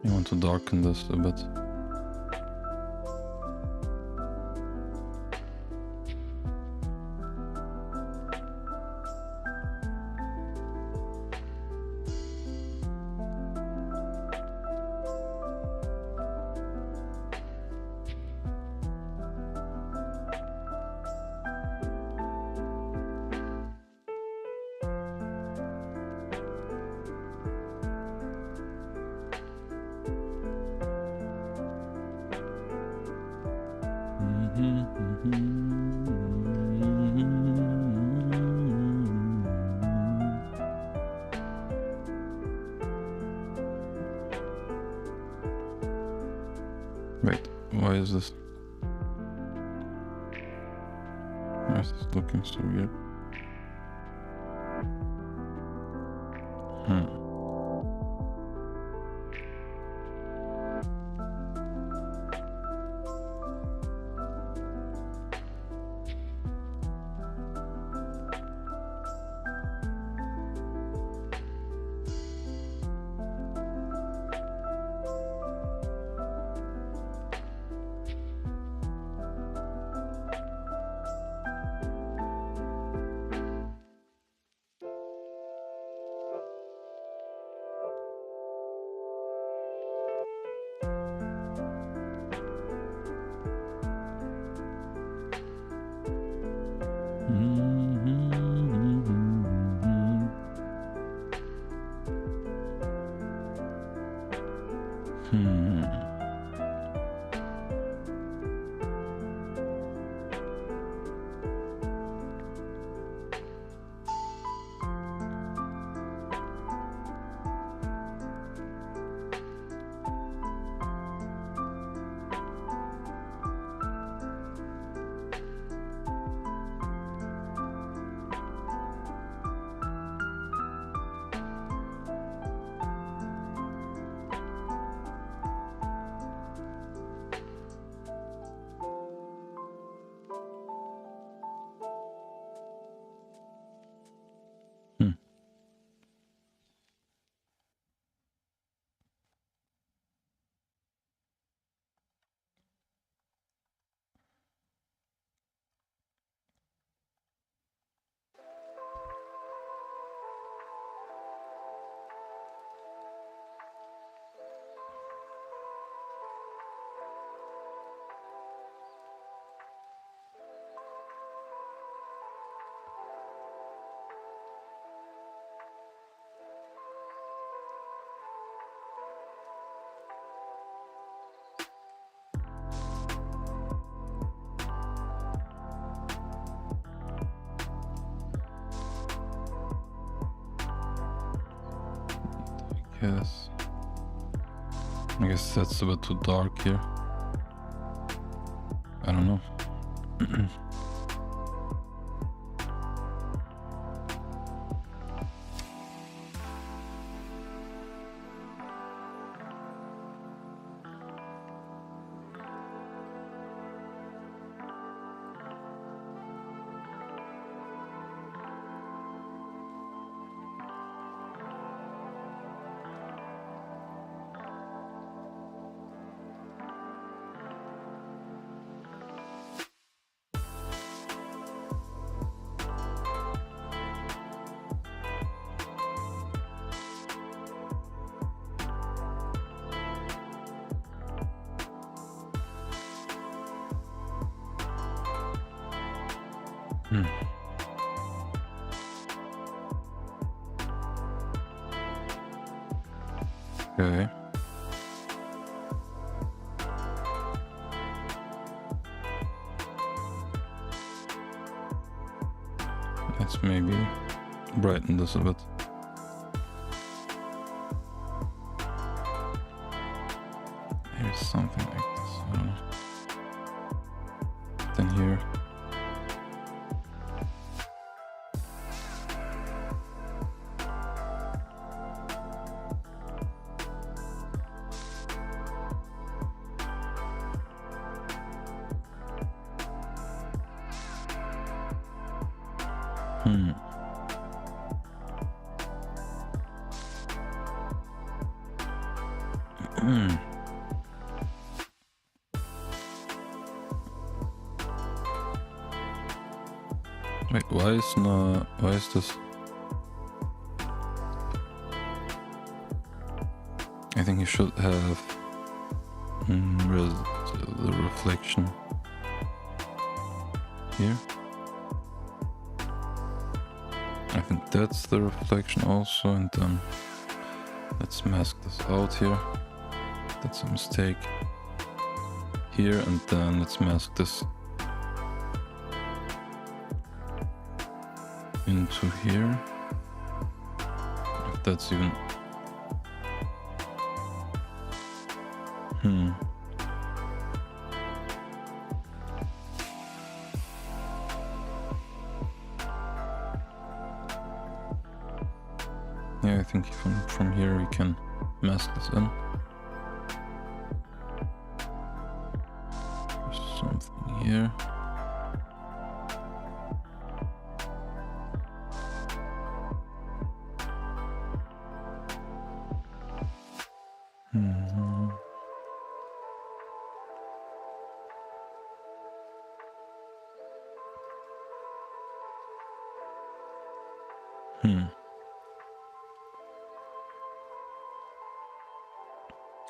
You want to darken this a bit. Wait, why is this? Why is this looking so weird? Yes. I guess that's a bit too dark here. I don't know. Okay. Let's maybe brighten this a bit. Maybe something like this. I don't know. Then here. Wait, why is this? I think you should have the reflection here. I think that's the reflection also, and then let's mask this out here. That's a mistake. Here, and then let's mask this into here. If that's even... Yeah, I think from here we can mask this in. There's something here.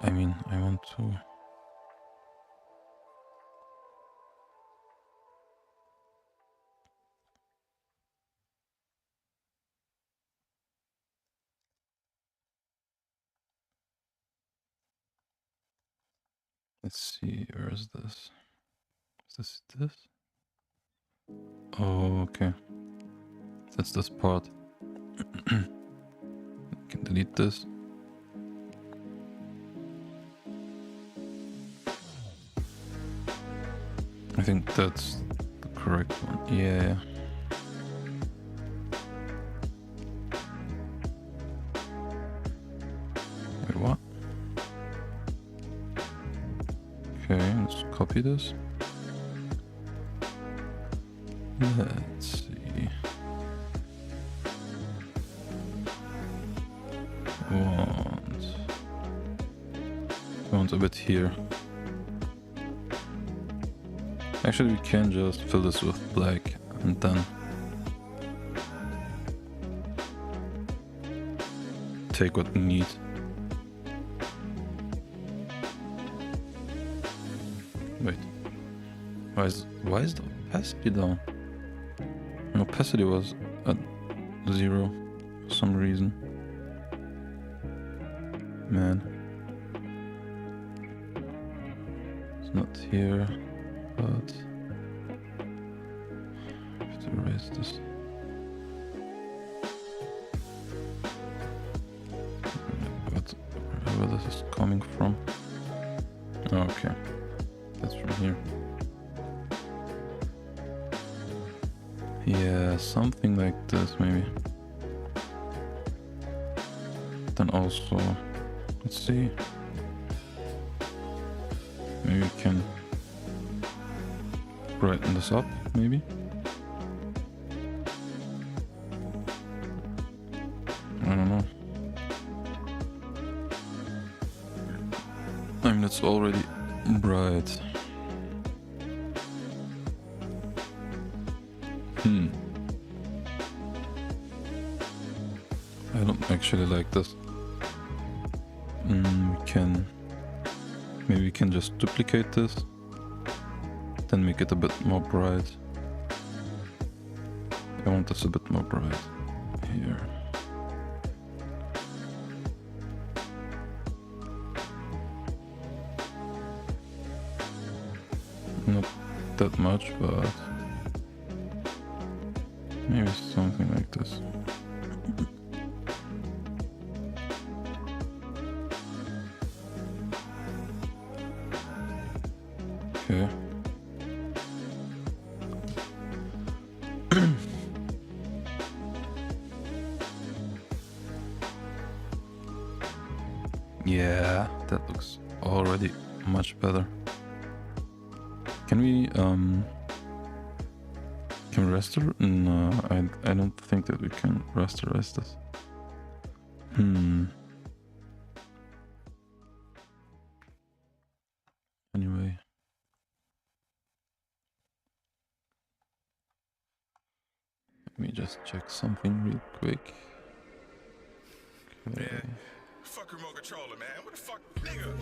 I mean, I want to... Let's see, where is this? Is this? Oh, okay. That's this part. Can delete this. I think that's the correct one. Yeah. Wait, what? Okay, let's copy this. Let's see. Want a bit here. Actually, we can just fill this with black and then take what we need. Wait, why is the opacity down? And opacity was at 0 for some reason. Man, it's not here. But I have to erase this. Where this is coming from. Okay, that's from here. Yeah, something like this maybe. Then also, let's see. Maybe we can brighten this up, maybe. I don't know. I mean, it's already bright. I don't actually like this. Maybe we can just duplicate this. Then make it a bit more bright. I want this a bit more bright here. Not that much, but maybe something like this. Okay. Yeah, that looks already much better. Can we rasterize? No, I don't think that we can rasterize this. Let me just check something real quick. Okay. Man, fuck remote controller, man. What the fuck, nigga?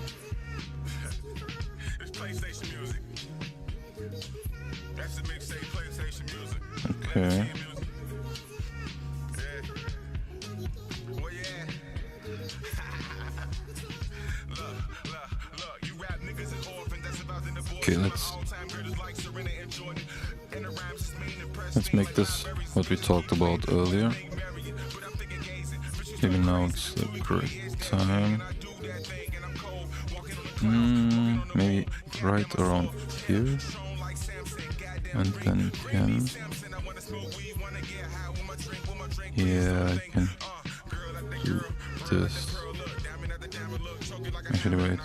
It's PlayStation music. That's the mixtape PlayStation music. Okay. Yeah. Well, yeah. Look, you rap niggas and orphans. That's about the boy. Okay, let's make this what we talked about earlier. Maybe now it's a great time. Maybe right around here. And then again. Yeah, I can do this. Actually, wait.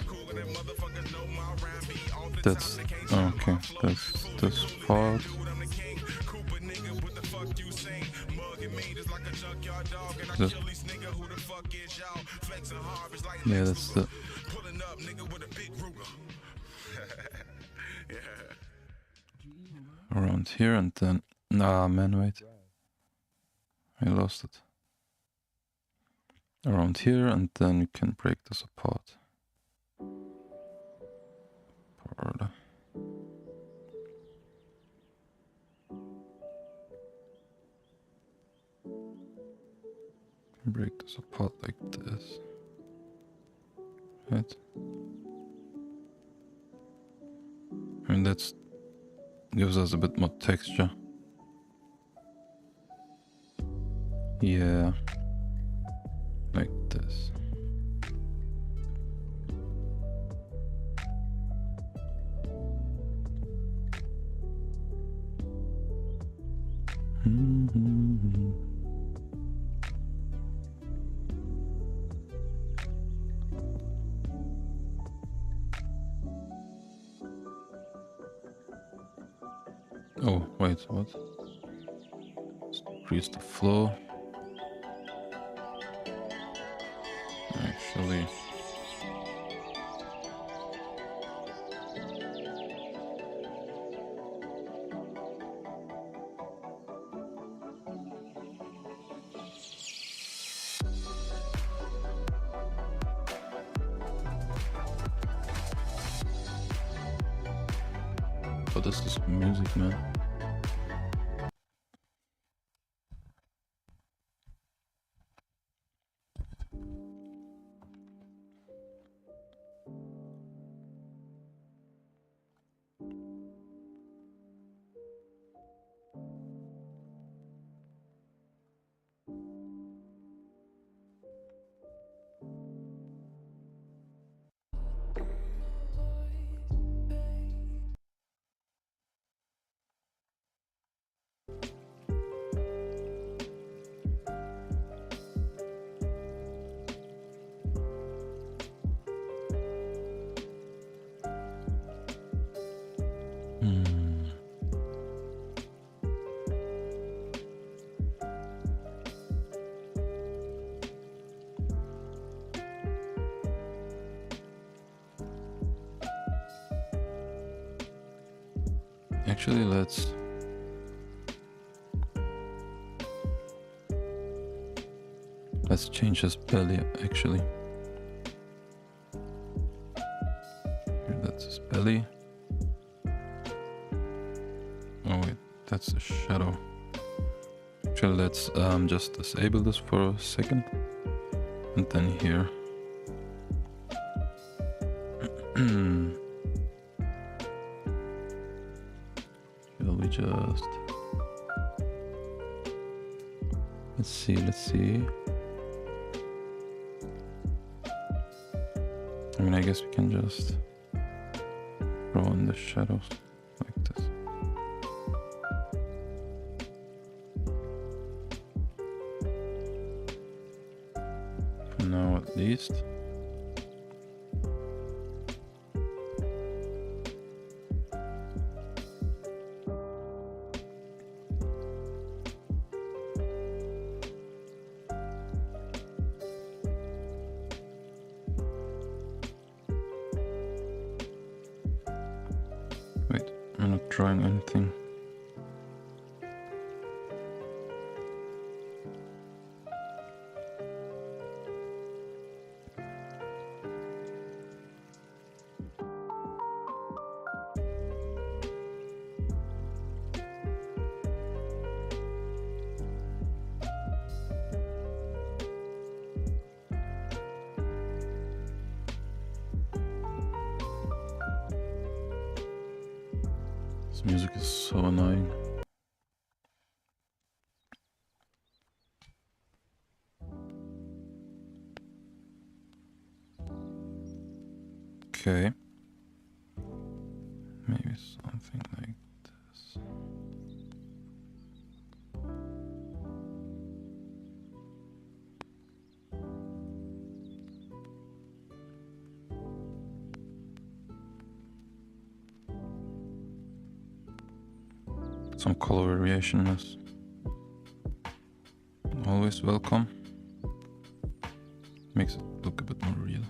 That's okay. That's this part. This. Yeah, that's the. Around here and then. Nah, man, wait. I lost it. Around here and then we can break this apart. Break this apart like this. Right? I mean, that gives us a bit more texture. Yeah. Like this. Oh, wait, what? Let's increase the flow. Actually, but this is music, man. Actually, let's change his belly, actually. Here, that's his belly. Oh wait, that's a shadow. Actually, let's just disable this for a second. And then here. Shall we just... Let's see. I mean, I guess we can just throw in the shadows like this. For now, at least. Wait, I'm not drawing anything. This music is so annoying. Okay. Maybe something like this. Some color variation is always welcome. Makes it look a bit more real.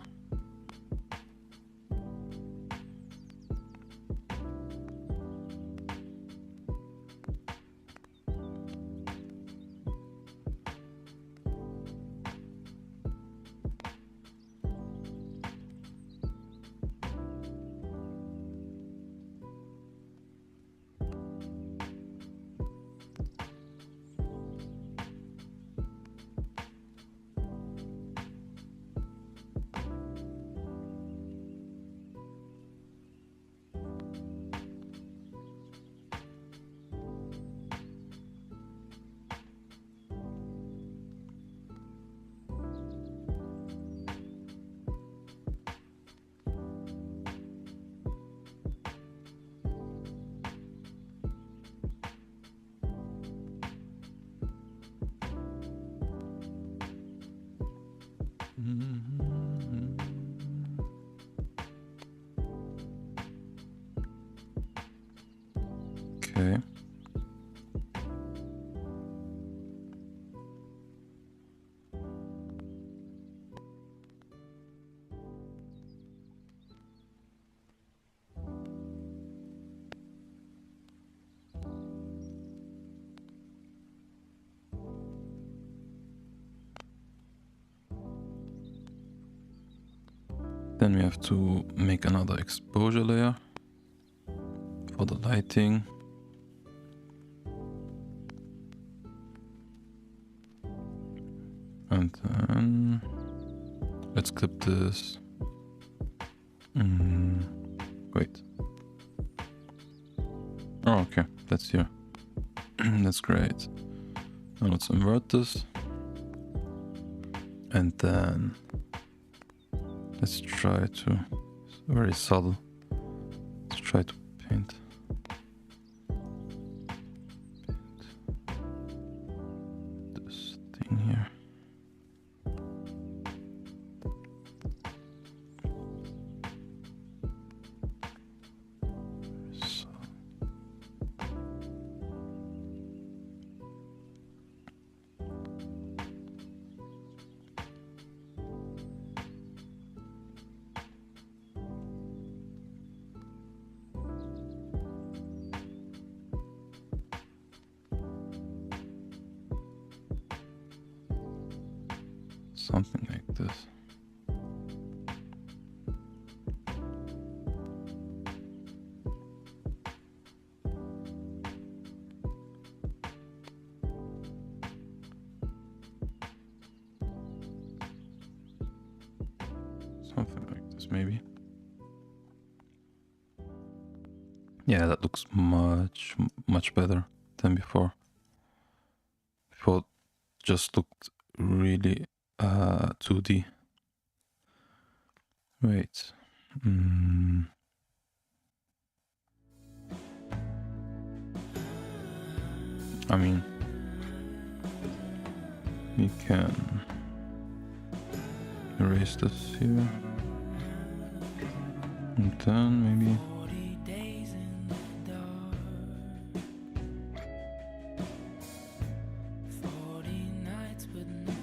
Okay. Then we have to make another exposure layer for the lighting. And then let's clip this. Wait. Oh, okay. That's here. That's great. Now let's invert this. And then let's try to, it's very subtle. Let's try to paint. This thing here. So. Something like this. Something like this, maybe. Yeah, that looks much better than before. Before it just looked really 2D. Wait. I mean, we can erase this here. And then maybe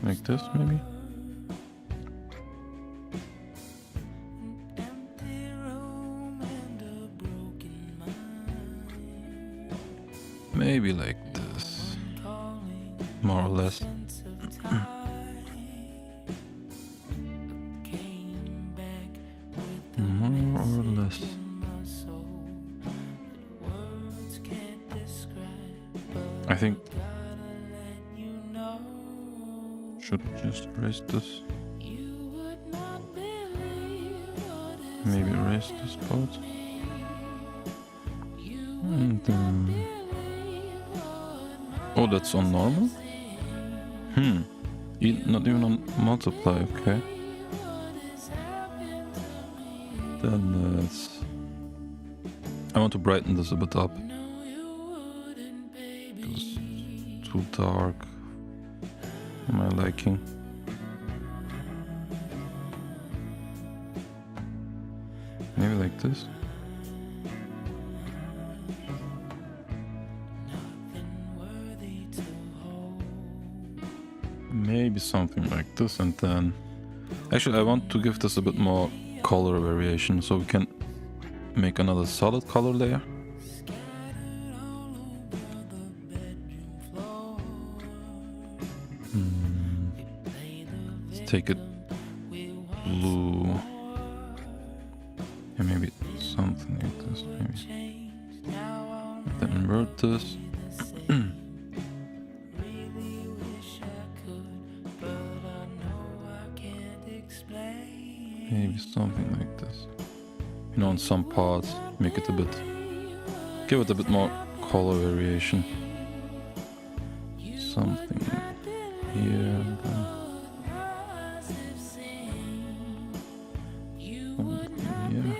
like this, maybe. Maybe like this, more or less. More or less. I think should just erase this. Maybe erase this part. And oh, that's on normal? Not even on multiply, okay. Then let's... I want to brighten this a bit up. It's too dark for my liking. Maybe like this. Maybe something like this, and then... Actually, I want to give this a bit more color variation, so we can make another solid color layer. Let's take it blue. Yeah, maybe something like this, maybe. Then invert this. Maybe something like this. You know, on some parts, make it a bit... Give it a bit more color variation. Something here, and then... Something here.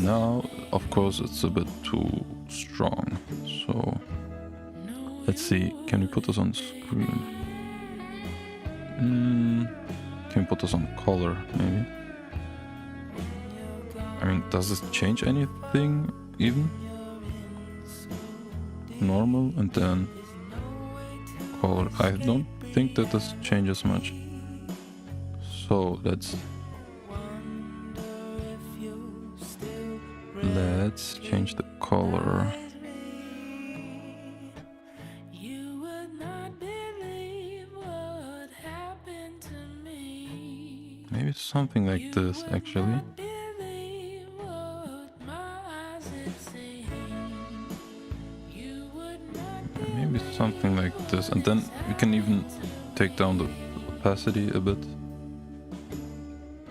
Now, of course, it's a bit too strong. So, let's see, can we put this on screen? Can we put this on color, maybe? I mean, does this change anything, even? Normal, and then color. I don't think that this changes much. So, let's change the color. Maybe something like this, actually. Maybe something like this, and then we can even take down the opacity a bit.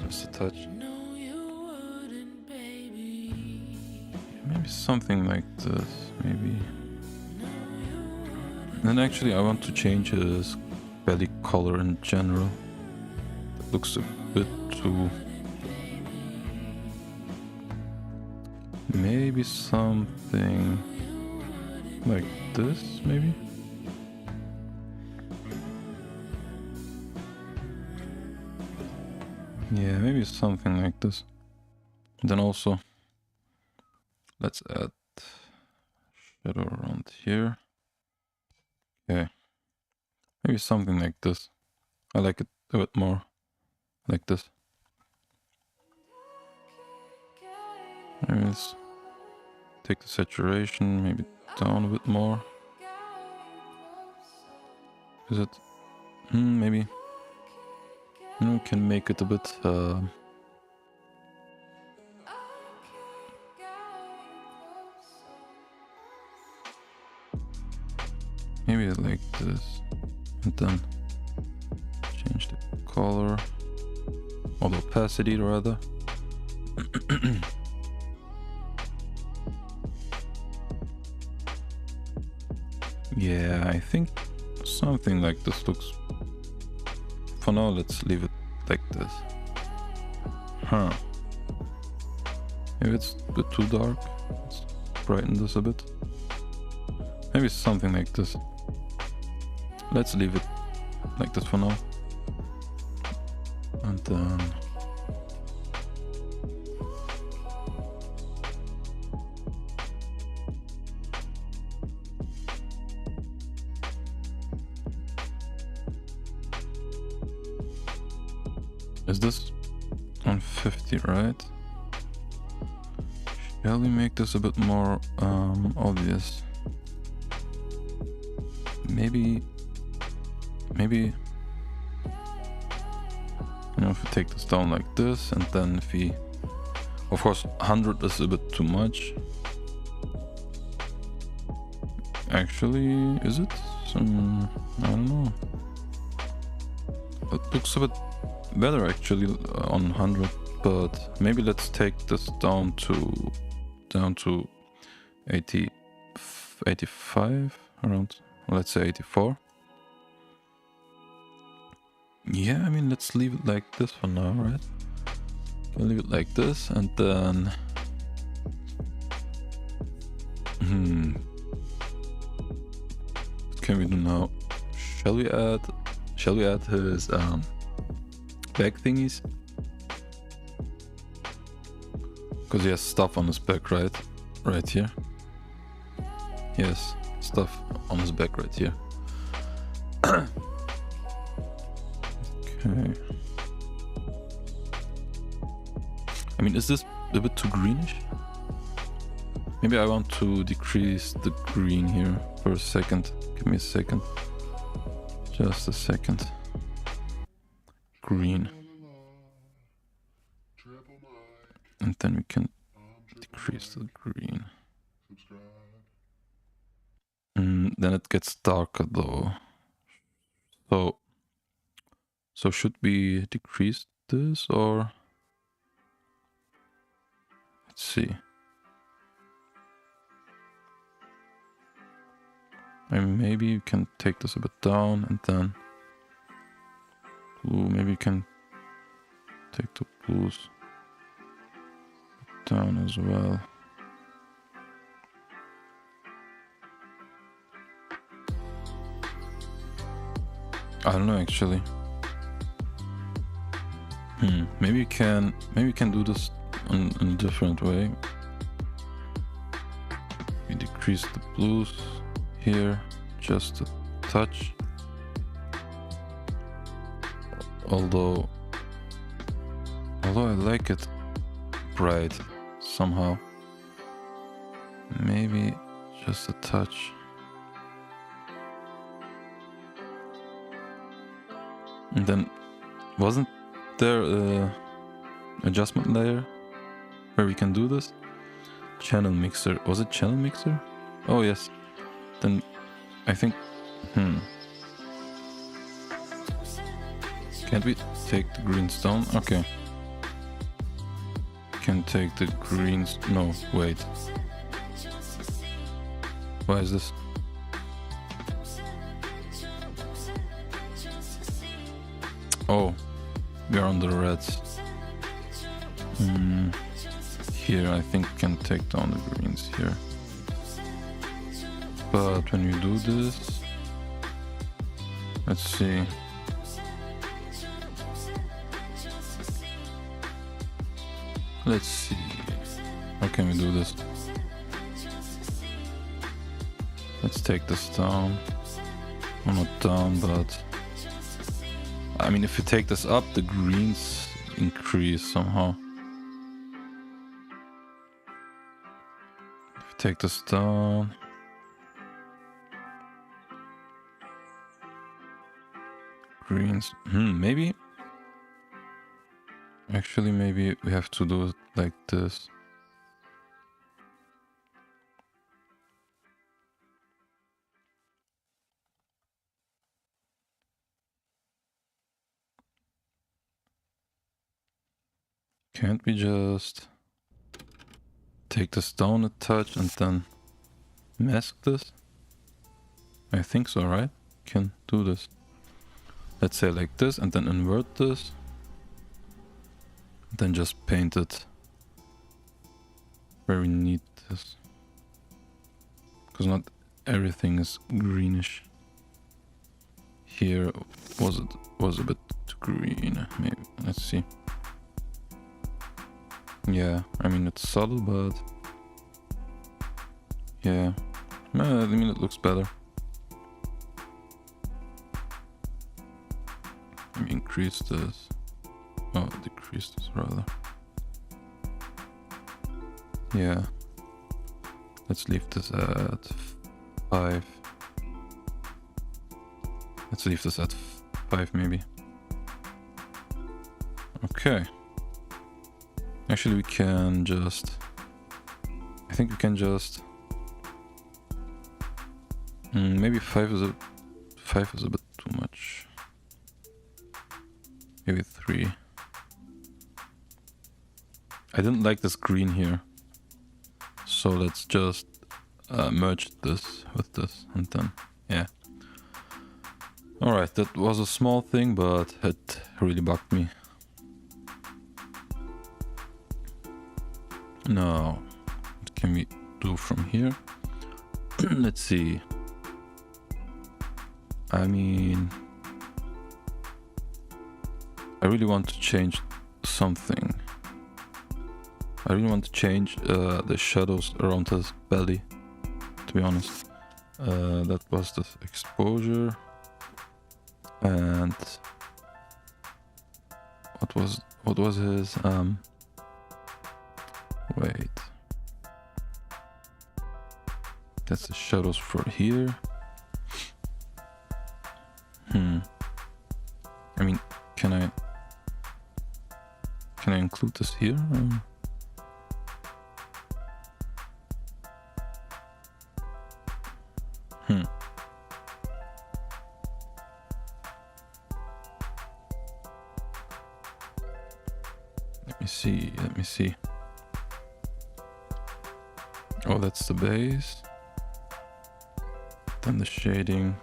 Just a touch. Maybe something like this, maybe. And then actually I want to change his belly color in general. That looks a bit too... Maybe something like this, maybe? Yeah, maybe something like this. And then also, let's add shadow around here. Okay. Maybe something like this. I like it a bit more like this. Maybe let's take the saturation maybe down a bit more. Is it? Maybe. We can make it a bit maybe like this, and then change the color, or the opacity rather. Yeah, I think something like this looks... For now, let's leave it like this. Maybe it's a bit too dark. Let's brighten this a bit. Maybe something like this. Let's leave it like this for now. And then... Is this on 50, right? Shall we make this a bit more obvious? Maybe, you know, if we take this down like this, and then if we, of course, 100 is a bit too much. Actually, is it? I don't know. It looks a bit better actually on 100, but maybe let's take this down to down to 80, 85 around, let's say 84. Yeah, I mean, let's leave it like this for now, right? We'll leave it like this, and then what can we do now? Shall we add his back thingies? Because he has stuff on his back, right? Right here. Yes, stuff on his back right here. Okay. I mean, is this a bit too greenish? Maybe I want to decrease the green here for a second. Give me a second. Just a second. Green. And then we can decrease the green. Then it gets darker though. So should we decrease this or? Let's see. And maybe you can take this a bit down and then blue. Maybe you can take the blues down as well. I don't know actually. Maybe you can do this in a different way. We decrease the blues here just a touch. Although I like it bright somehow. Maybe just a touch. And then wasn't there a adjustment layer where we can do this? Channel mixer. Was it channel mixer? Oh yes. Then I think can't we take the greens down? Okay. Can take the greens. No, wait. Why is this? Oh, we are on the reds. Here, I think we can take down the greens here. But when you do this, let's see. Let's see. How can we do this? Let's take this down. Well, not down, but I mean, if you take this up, the greens increase somehow. If you take this down, greens. Maybe. Actually, maybe we have to do it like this. Can't we just take this down a touch and then mask this? I think so, right? Can do this. Let's say like this and then invert this. Then just paint it where we need this. Because not everything is greenish. Here was a bit too green, maybe. Let's see. Yeah, I mean it's subtle, but yeah, I mean it looks better. Let me increase this. Oh, decrease this rather. Yeah. Let's leave this at 5. Let's leave this at 5 maybe. Okay. Actually, we can just... I think we can just... maybe 5 is a bit too much. Maybe 3. I didn't like this green here So let's just merge this with this, and then yeah. Alright, that was a small thing, but it really bugged me. Now, what can we do from here? Let's see. I mean, I really want to change something. I really want to change the shadows around his belly, to be honest. That was the exposure. And what was his wait. That's the shadows for here. I mean, can I include this here? Let me see. Oh, that's the base. Then the shading.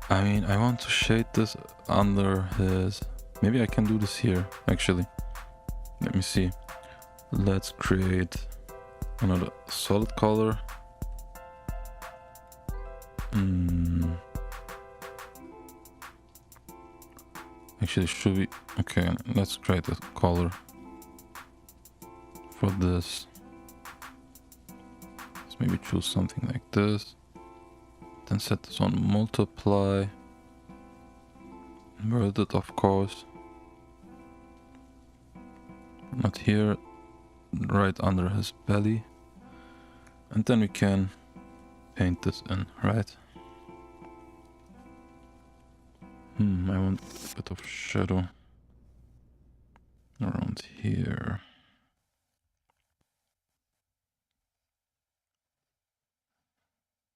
I mean, I want to shade this under his... Maybe I can do this here, actually. Let me see. Let's create another solid color. Actually, should we... Okay, let's create a color for this. Let's maybe choose something like this. Then set this on multiply. Invert it, of course. Not here. Right under his belly. And then we can paint this in, right? I want a bit of shadow around here.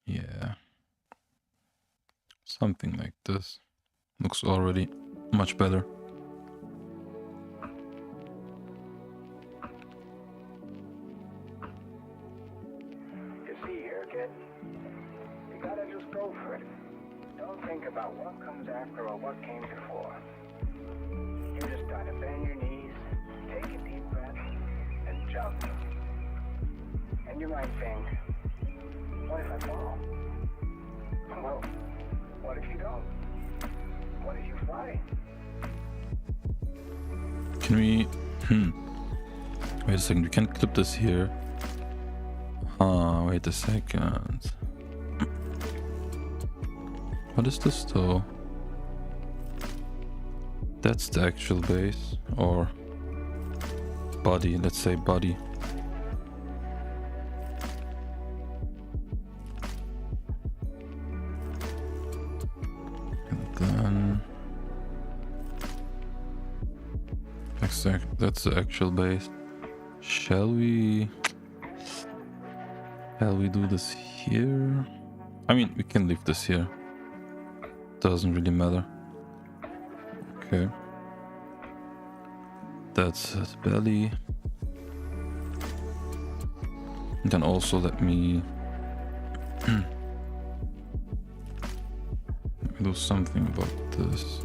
Yeah. Something like this. Looks already much better. You see here, kid? You gotta just go for it. Don't think about what comes after or what came before. You just gotta bend your knees, take a deep breath, and jump. And you might think, what if I fall? Well, what if you don't? What if you fly? Can we... Wait a second, we can clip this here. Wait a second. What is this though? That's the actual base, or body, let's say body. And then that's the actual base. Shall we do this here? I mean, we can leave this here. Doesn't really matter. Okay. That's his belly. And then also let me do something about this.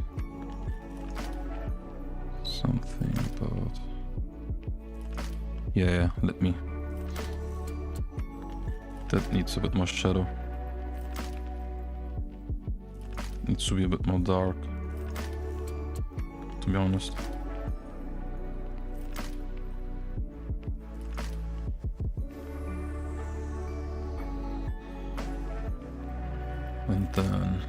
Something about... Yeah, let me. That needs a bit more shadow. Needs to be a bit more dark, to be honest. And then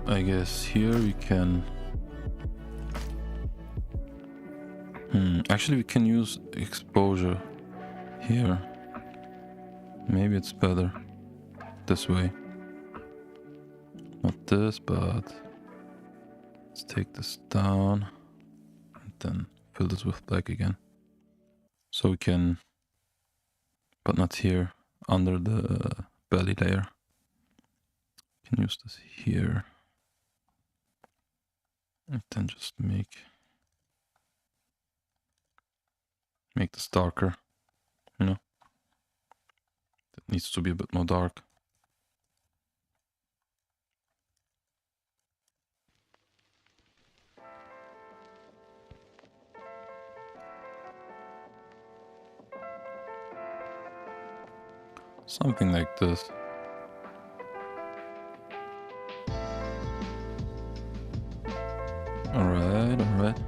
I guess here we can... Actually we can use exposure here. Maybe it's better this way. Not this, but... Let's take this down and then fill this with black again. So we can, but not here, under the belly layer. Can use this here. And then just make this darker, you know. It needs to be a bit more dark. Something like this. Alright, alright.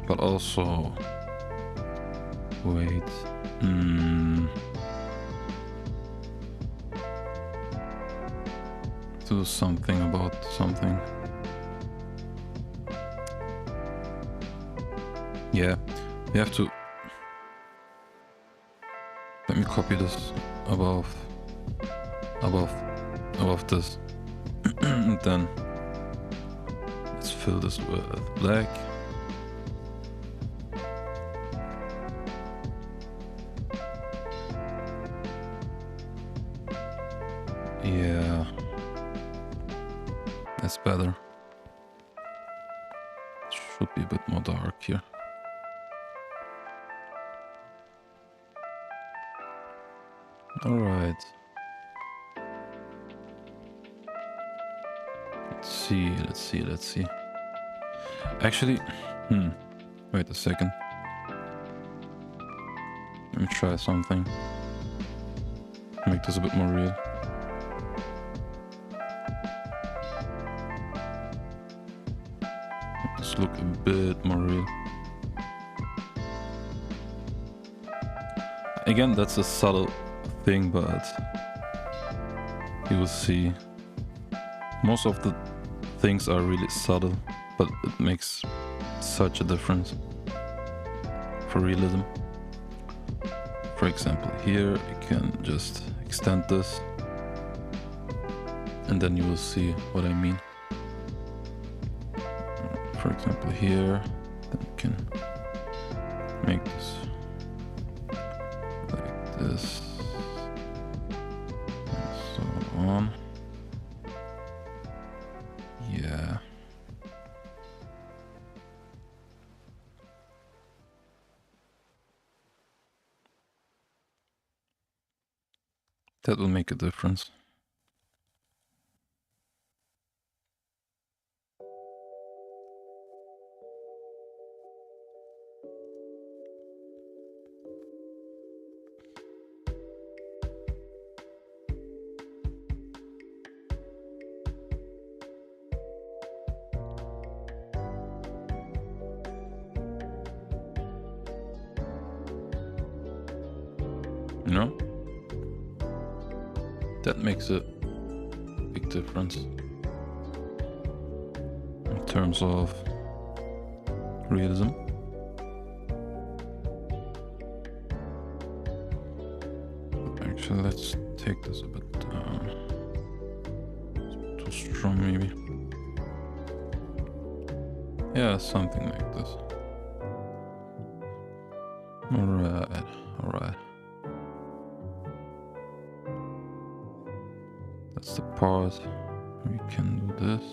But also... Wait. Do something about something. Yeah, we have to... Let me copy this above this. And then let's fill this with black. Yeah, that's better. Should be a bit more dark here. All right. Let's see. Actually, wait a second. Let me try something. Make this a bit more real. Make this look a bit more real. Again, that's a subtle thing, but you will see most of the things are really subtle, but it makes such a difference for realism. For example, here you can just extend this and then you will see what I mean. For example, here, then you can make this like this and so on. Yeah. That will make a difference. You know? That makes a big difference in terms of realism. But actually, let's take this a bit down. It's too strong, maybe. Yeah, something like this. Alright, alright. That's the part we can do this.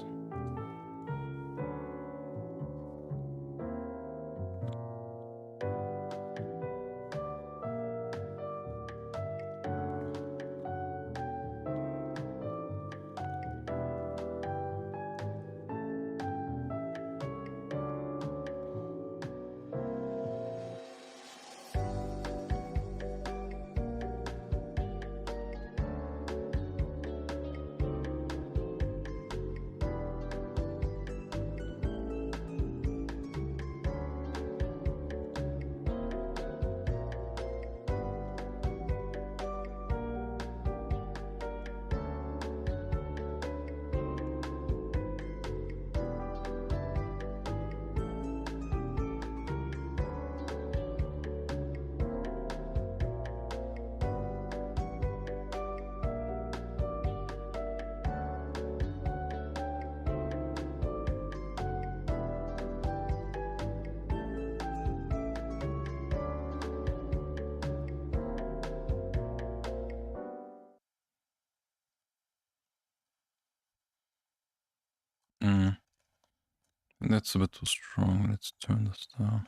That's a bit too strong. Let's turn this down.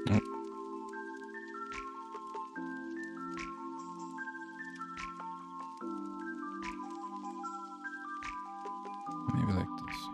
Oh. Maybe like this.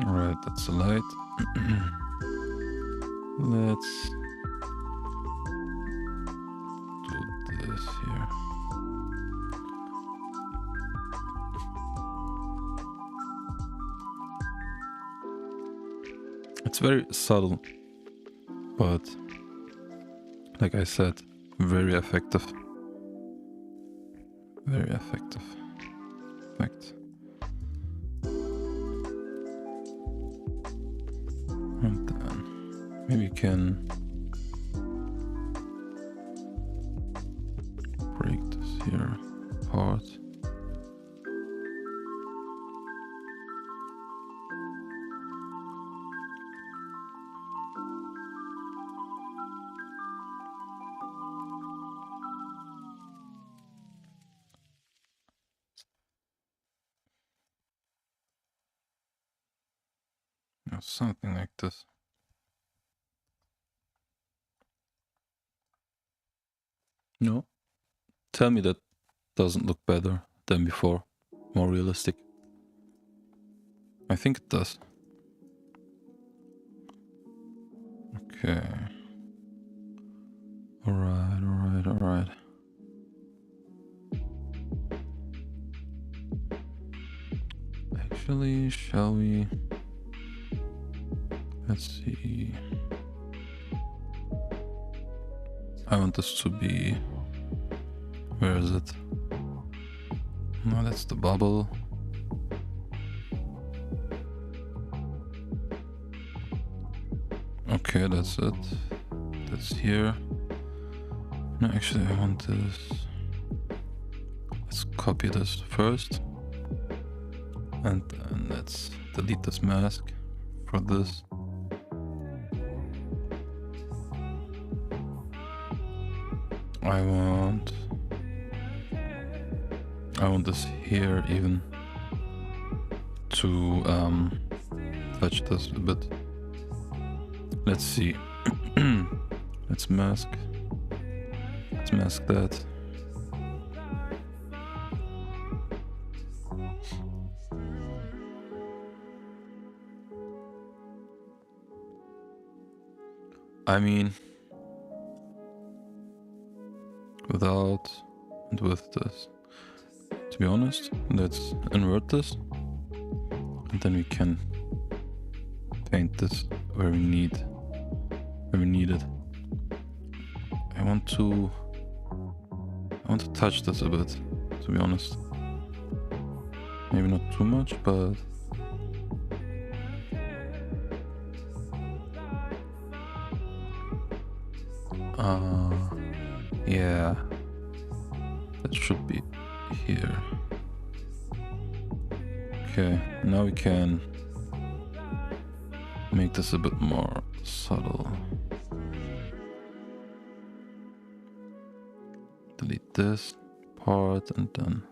Alright, that's a light. Let's do this here. It's very subtle, but like I said, very effective. Very effective. Effect. And then maybe you can break this here apart. Or something like this. No? Tell me that doesn't look better than before. More realistic. I think it does. Okay. Alright, alright, alright. Actually, shall we? Let's see. I want this to be... Where is it? No, that's the bubble. Okay, that's it. That's here. No, actually, I want this. Let's copy this first. And then let's delete this mask for this. I want this here even to touch this a bit. Let's see. Let's mask that. I mean, without and with this. To be honest, let's invert this, and then we can paint this where we need it. I want to touch this a bit, to be honest. Maybe not too much, but yeah, that should be here. Okay, now we can make this a bit more subtle. Delete this part and then...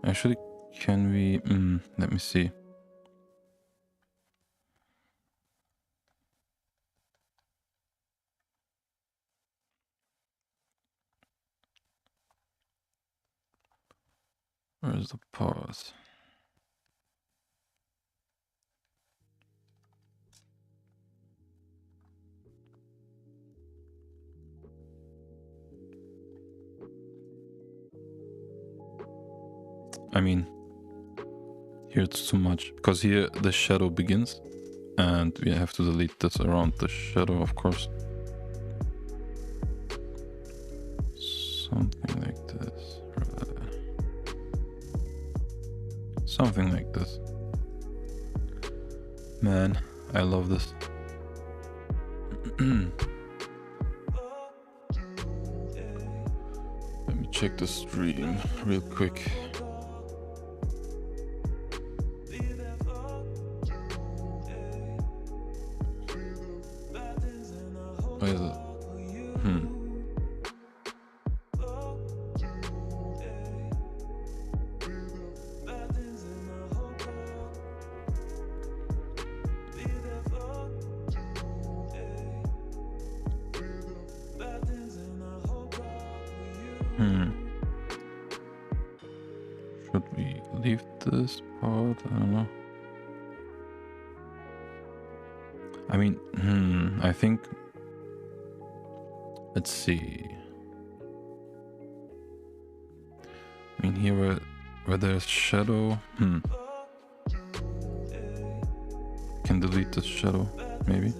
Actually, can we... let me see. Where's the pause? I mean, here it's too much, because here the shadow begins, and we have to delete this around the shadow, of course. Something like this. Something like this. Man, I love this. Let me check the stream real quick. Where is it? Should we leave this part? I don't know. I mean, I think... Let's see. I mean, here where there's shadow... Can delete this shadow, maybe.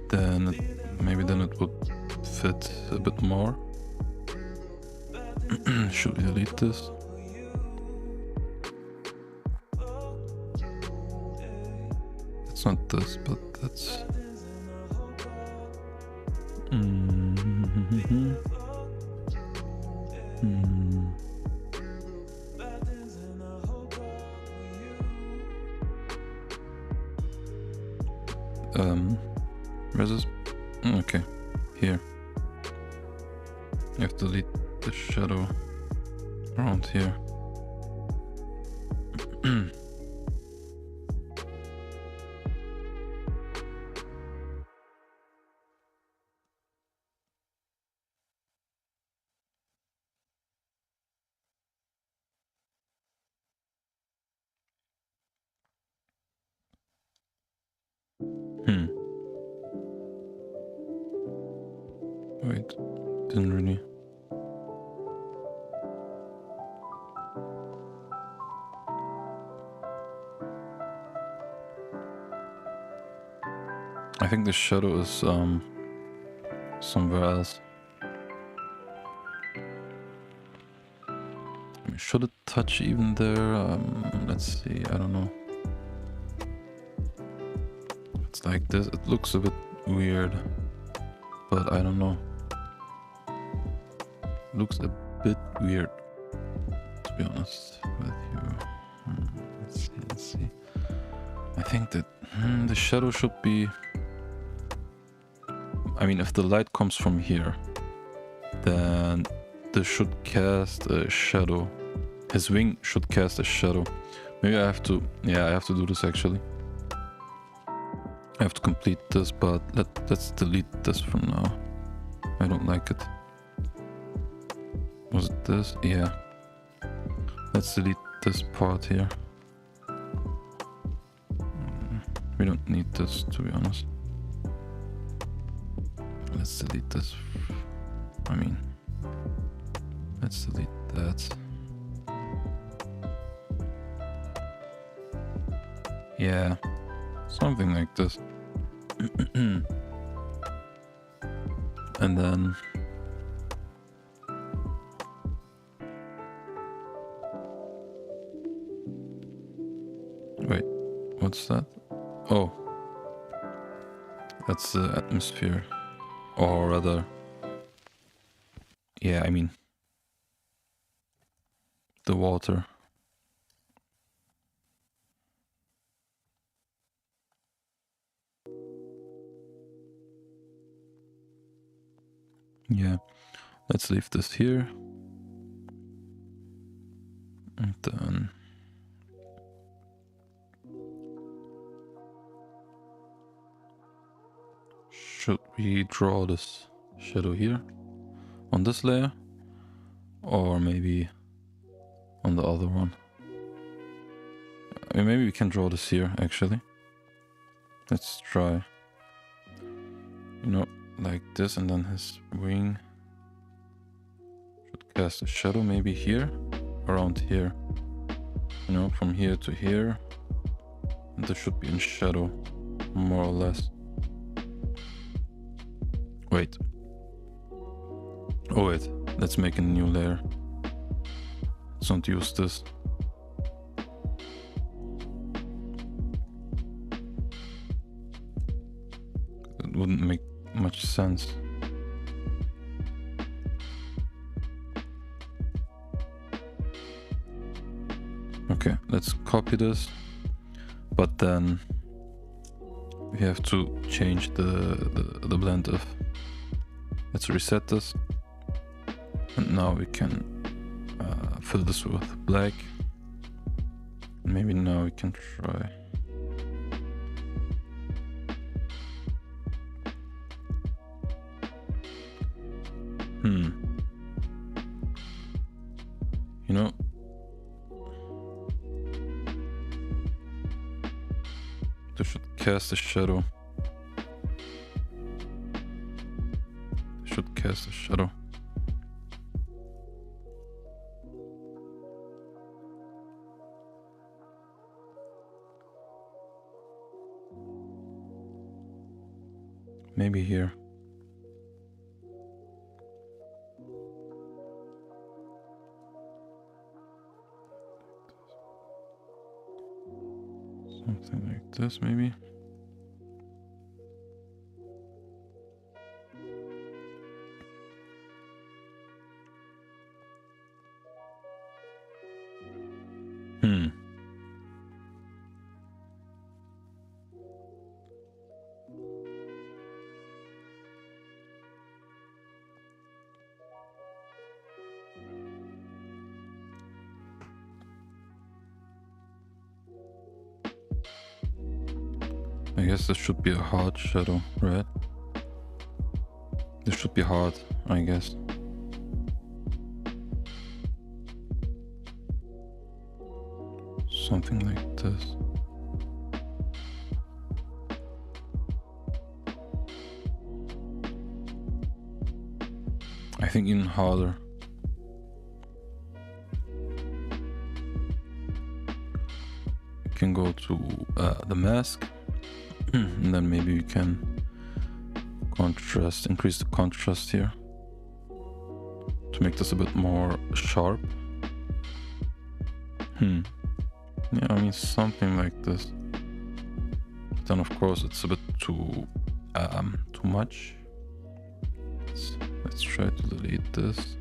Then maybe then it would fit a bit more. Should we delete this? It's not this, but that's... Where's this? Okay, here. You have to delete the shadow around here. Wait, didn't really... I think the shadow is somewhere else. I mean, should it touch even there? Let's see, I don't know. It's like this, it looks a bit weird, but I don't know. Looks a bit weird, to be honest with you. Let's see. I think that the shadow should be... I mean, if the light comes from here, then this should cast a shadow. His wing should cast a shadow. Maybe I have to... Yeah, I have to do this actually. I have to complete this, but let's delete this for now. I don't like it. Was it this? Yeah. Let's delete this part here. We don't need this, to be honest. Let's delete this. I mean, let's delete that. Yeah, something like this. And then wait, what's that? Oh, that's the atmosphere, or rather, yeah, I mean the water. Yeah, let's leave this here. And then should we draw this shadow here on this layer, or maybe on the other one? I mean, maybe we can draw this here actually. Let's try, you know, like this, and then his wing should cast a shadow maybe here, around here. You know, from here to here. And this should be in shadow, more or less. Wait. Oh wait, let's make a new layer. Let's not use this. It wouldn't make much sense. Okay, let's copy this, but then we have to change the blend of. Let's reset this, and now we can fill this with black. Maybe now we can try. You know, they should cast a shadow. They should cast a shadow. Maybe here. Something like this, maybe. I guess this should be a hard shadow, right? This should be hard, I guess. Something like this. I think even harder. We can go to the mask. And then maybe we can increase the contrast here to make this a bit more sharp. Yeah, I mean something like this. Then of course it's a bit too much. Let's try to delete this,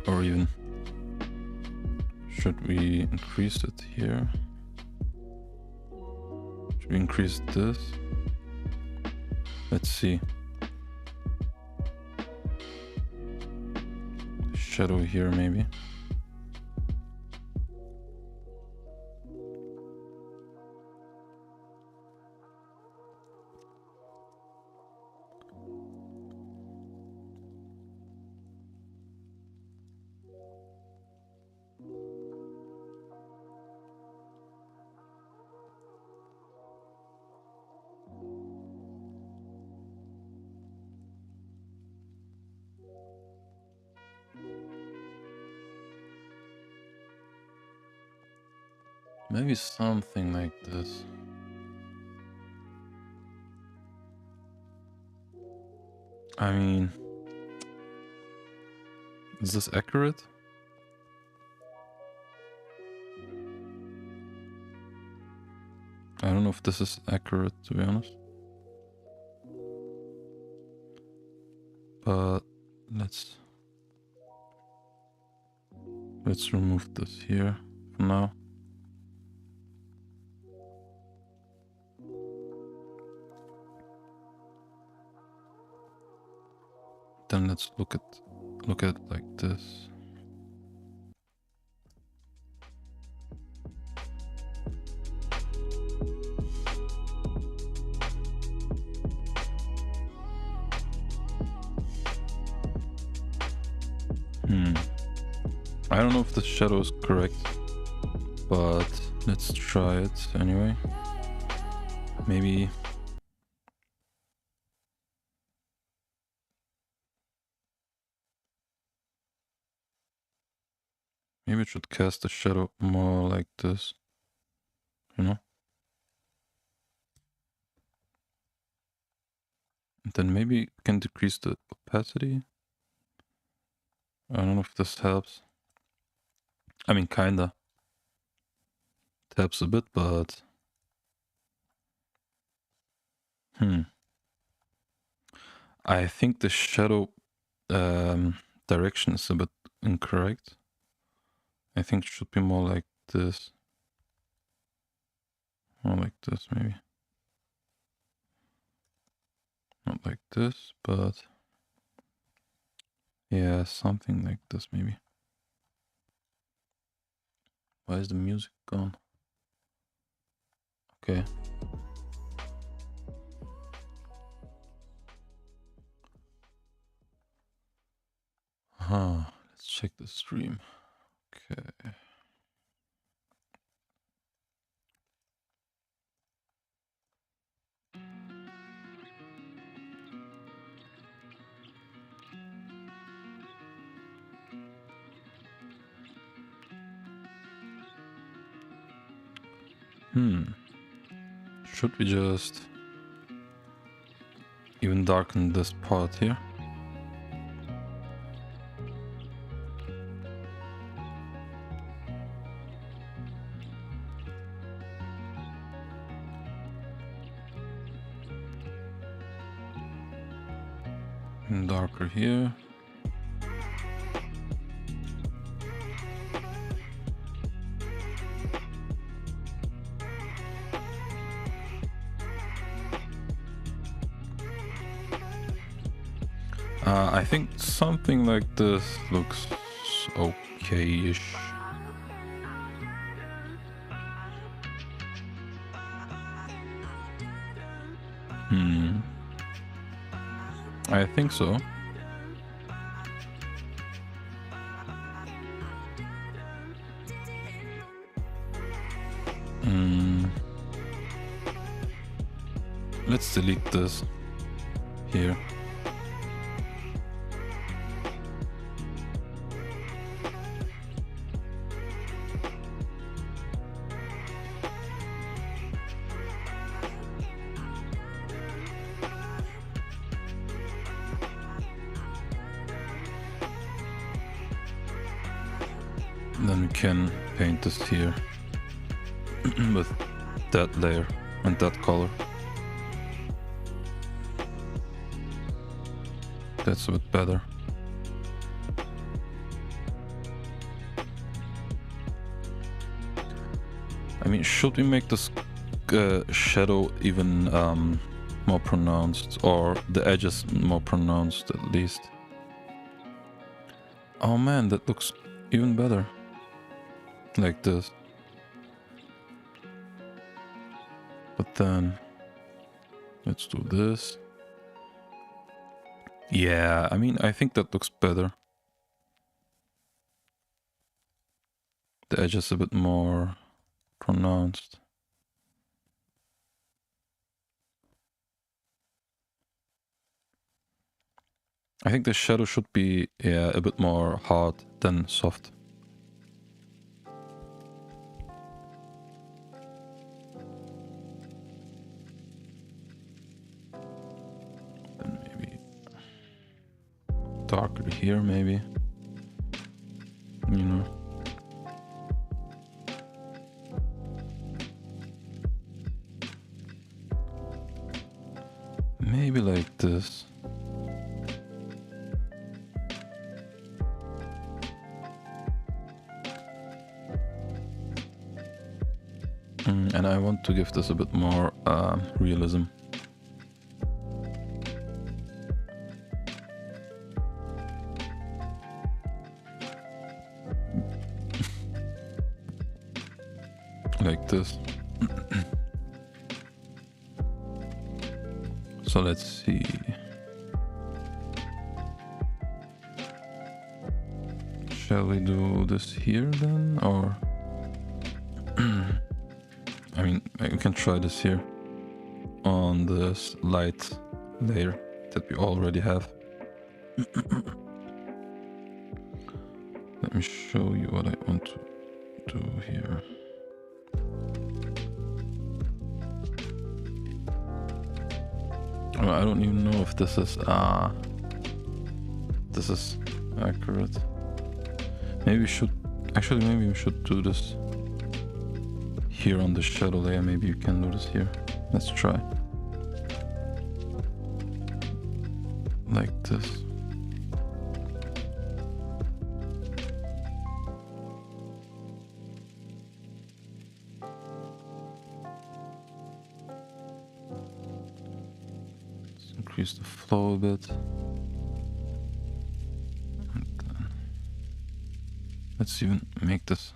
or even should we increase it here? We increase this. Let's see. Shadow here, maybe. Maybe something like this. I mean, is this accurate? I don't know if this is accurate, to be honest. But let's remove this here for now. Then let's look at it like this. I don't know if the shadow is correct, but let's try it anyway. Maybe Maybe it should cast the shadow more like this, you know? And then maybe we can decrease the opacity. I don't know if this helps. I mean, kinda. It helps a bit, but... I think the shadow direction is a bit incorrect. I think it should be more like this. More like this, maybe. Not like this, but... yeah, something like this, maybe. Why is the music gone? Okay. Let's check the stream. Okay. Should we just even darken this part here? And darker here. I think something like this looks okay-ish. I think so. Let's delete this here. Then we can paint this here with that layer and that color. That's a bit better. I mean, should we make this shadow even more pronounced, or the edges more pronounced at least? Oh man, that looks even better. Like this. But then let's do this. Yeah, I mean, I think that looks better. The edge is a bit more pronounced. I think the shadow should be, yeah, a bit more hard than soft. Then maybe darker here, maybe. You know. Maybe like this. And I want to give this a bit more realism. Like this. So let's see. Shall we do this here then, or? I mean, we can try this here on this light layer that we already have. Let me show you what I want to do here. Oh, I don't even know if this is accurate. Maybe we should do this here on the shadow layer. Maybe you can do this here. Let's try. Like this. Let's increase the flow a bit. And then let's even make this.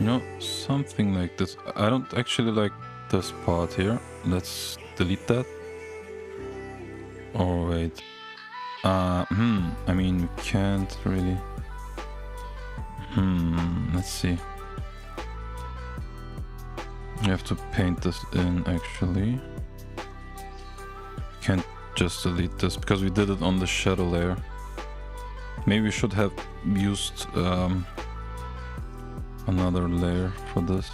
You know, something like this. I don't actually like this part here. Let's delete that. Oh wait. I mean, we can't really. Let's see. You have to paint this in actually. Can't just delete this because we did it on the shadow layer. Maybe we should have used another layer for this.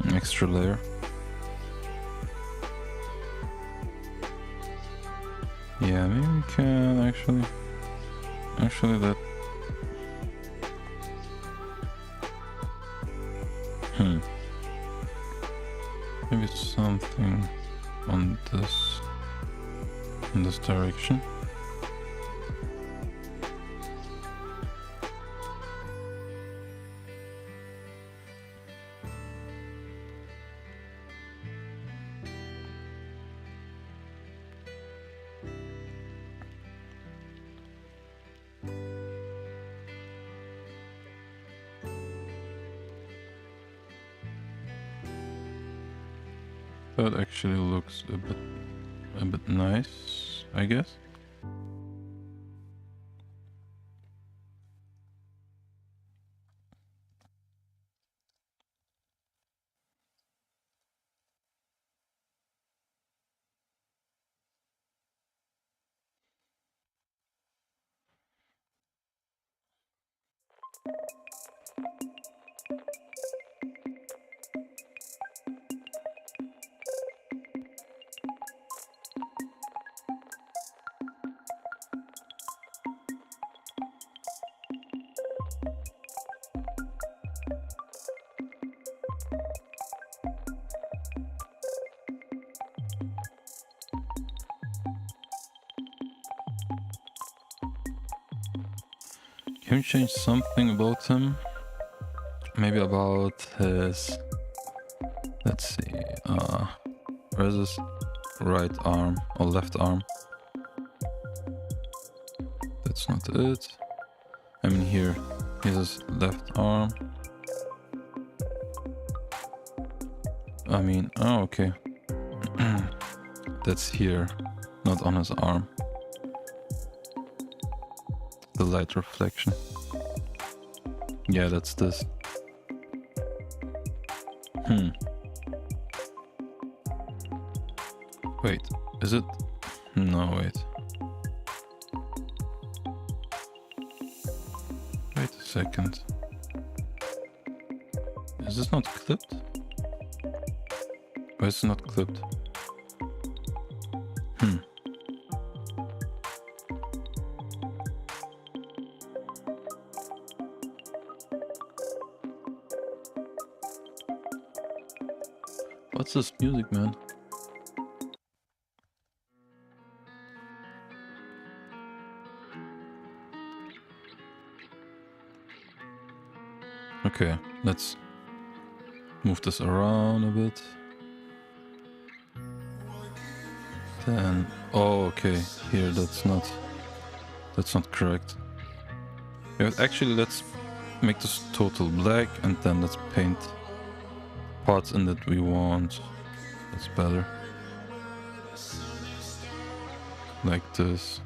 An extra layer. Yeah, maybe we can actually that. Maybe something on this, in this direction. That actually looks a bit nice, I guess. Can we change something about him? Maybe about his, let's see, where's his right arm or left arm? That's not it. I mean here, here's his left arm. I mean, oh okay. That's here, not on his arm. The light reflection. Yeah, that's this. Wait, is it? No, wait. Wait a second. Is this not clipped? Why is it not clipped? What's this music, man? Okay, let's move this around a bit. Then, oh, okay, here that's not correct. Yeah, actually, let's make this total black and then let's paint parts in that we want. That's better. Like this.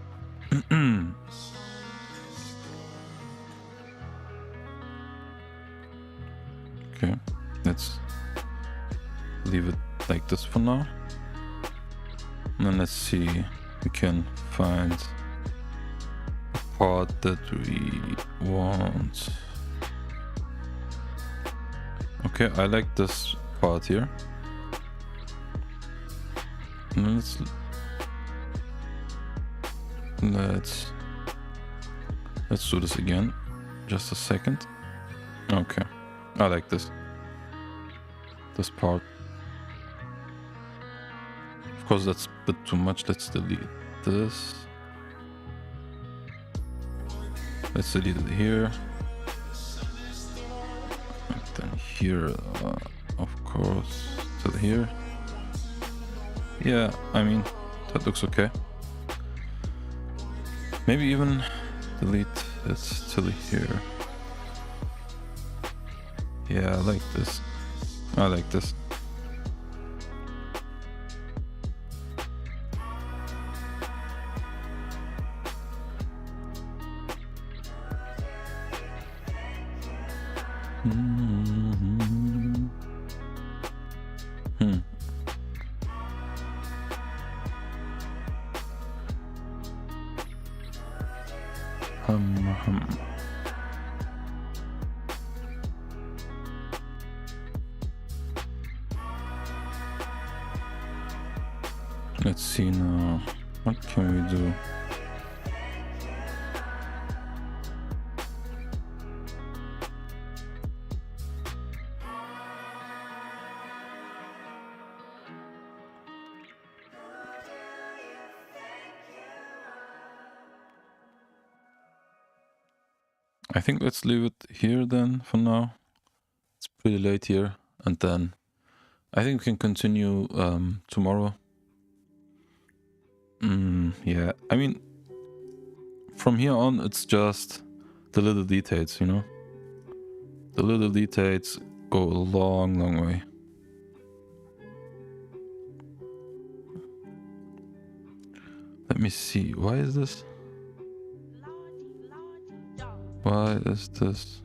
Okay, let's leave it like this for now. And then let's see, we can find a part that we want. Okay, I like this part here. And then let's do this again. Just a second. Okay, I like this part. Of course, that's a bit too much. Let's delete this. Let's delete it here. And then here, of course, till here. Yeah, I mean, that looks okay. Maybe even delete it till here. Yeah, I like this. I like this. Let's see now. What can we do? I think let's leave it here then for now. It's pretty late here, and then I think we can continue tomorrow. Yeah, I mean, from here on it's just the little details, you know? The little details go a long, long way. Let me see, why is this? Why is this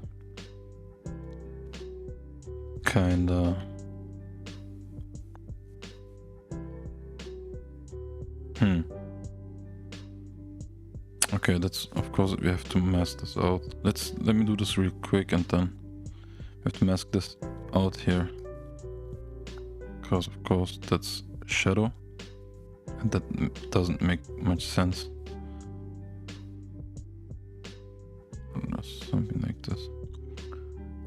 kinda... Okay, that's, of course, we have to mask this out. Let me do this real quick and then we have to mask this out here. Because, of course, that's shadow. And that doesn't make much sense. Something like this.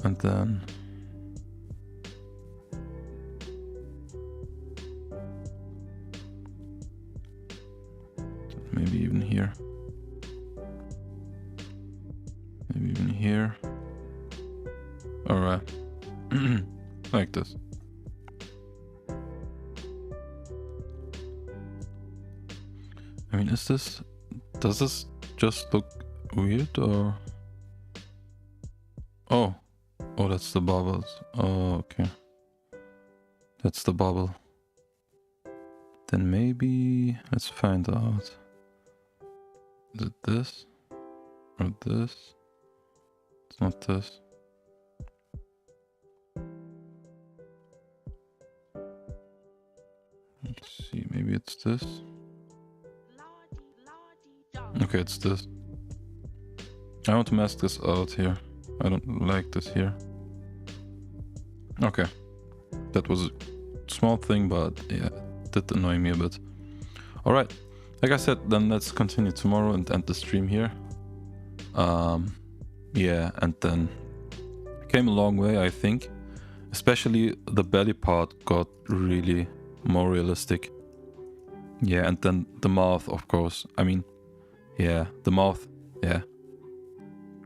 And then... maybe even here. Maybe even here. Alright. Like this. I mean, does this just look weird or Oh. Oh, that's the bubbles. Oh, okay. That's the bubble. Then maybe... Let's find out. Is it this? Or this? It's not this. Let's see, maybe it's this. Okay, it's this. I want to mask this out here. I don't like this here. Okay. That was a small thing, but yeah, it did annoy me a bit. Alright. Like I said, then let's continue tomorrow and end the stream here. Yeah, and then came a long way, I think. Especially the belly part got really more realistic. Yeah, and then the mouth, of course. I mean, yeah, the mouth, yeah,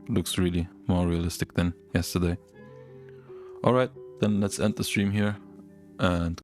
looks really more realistic than yesterday. Alright, then let's end the stream here and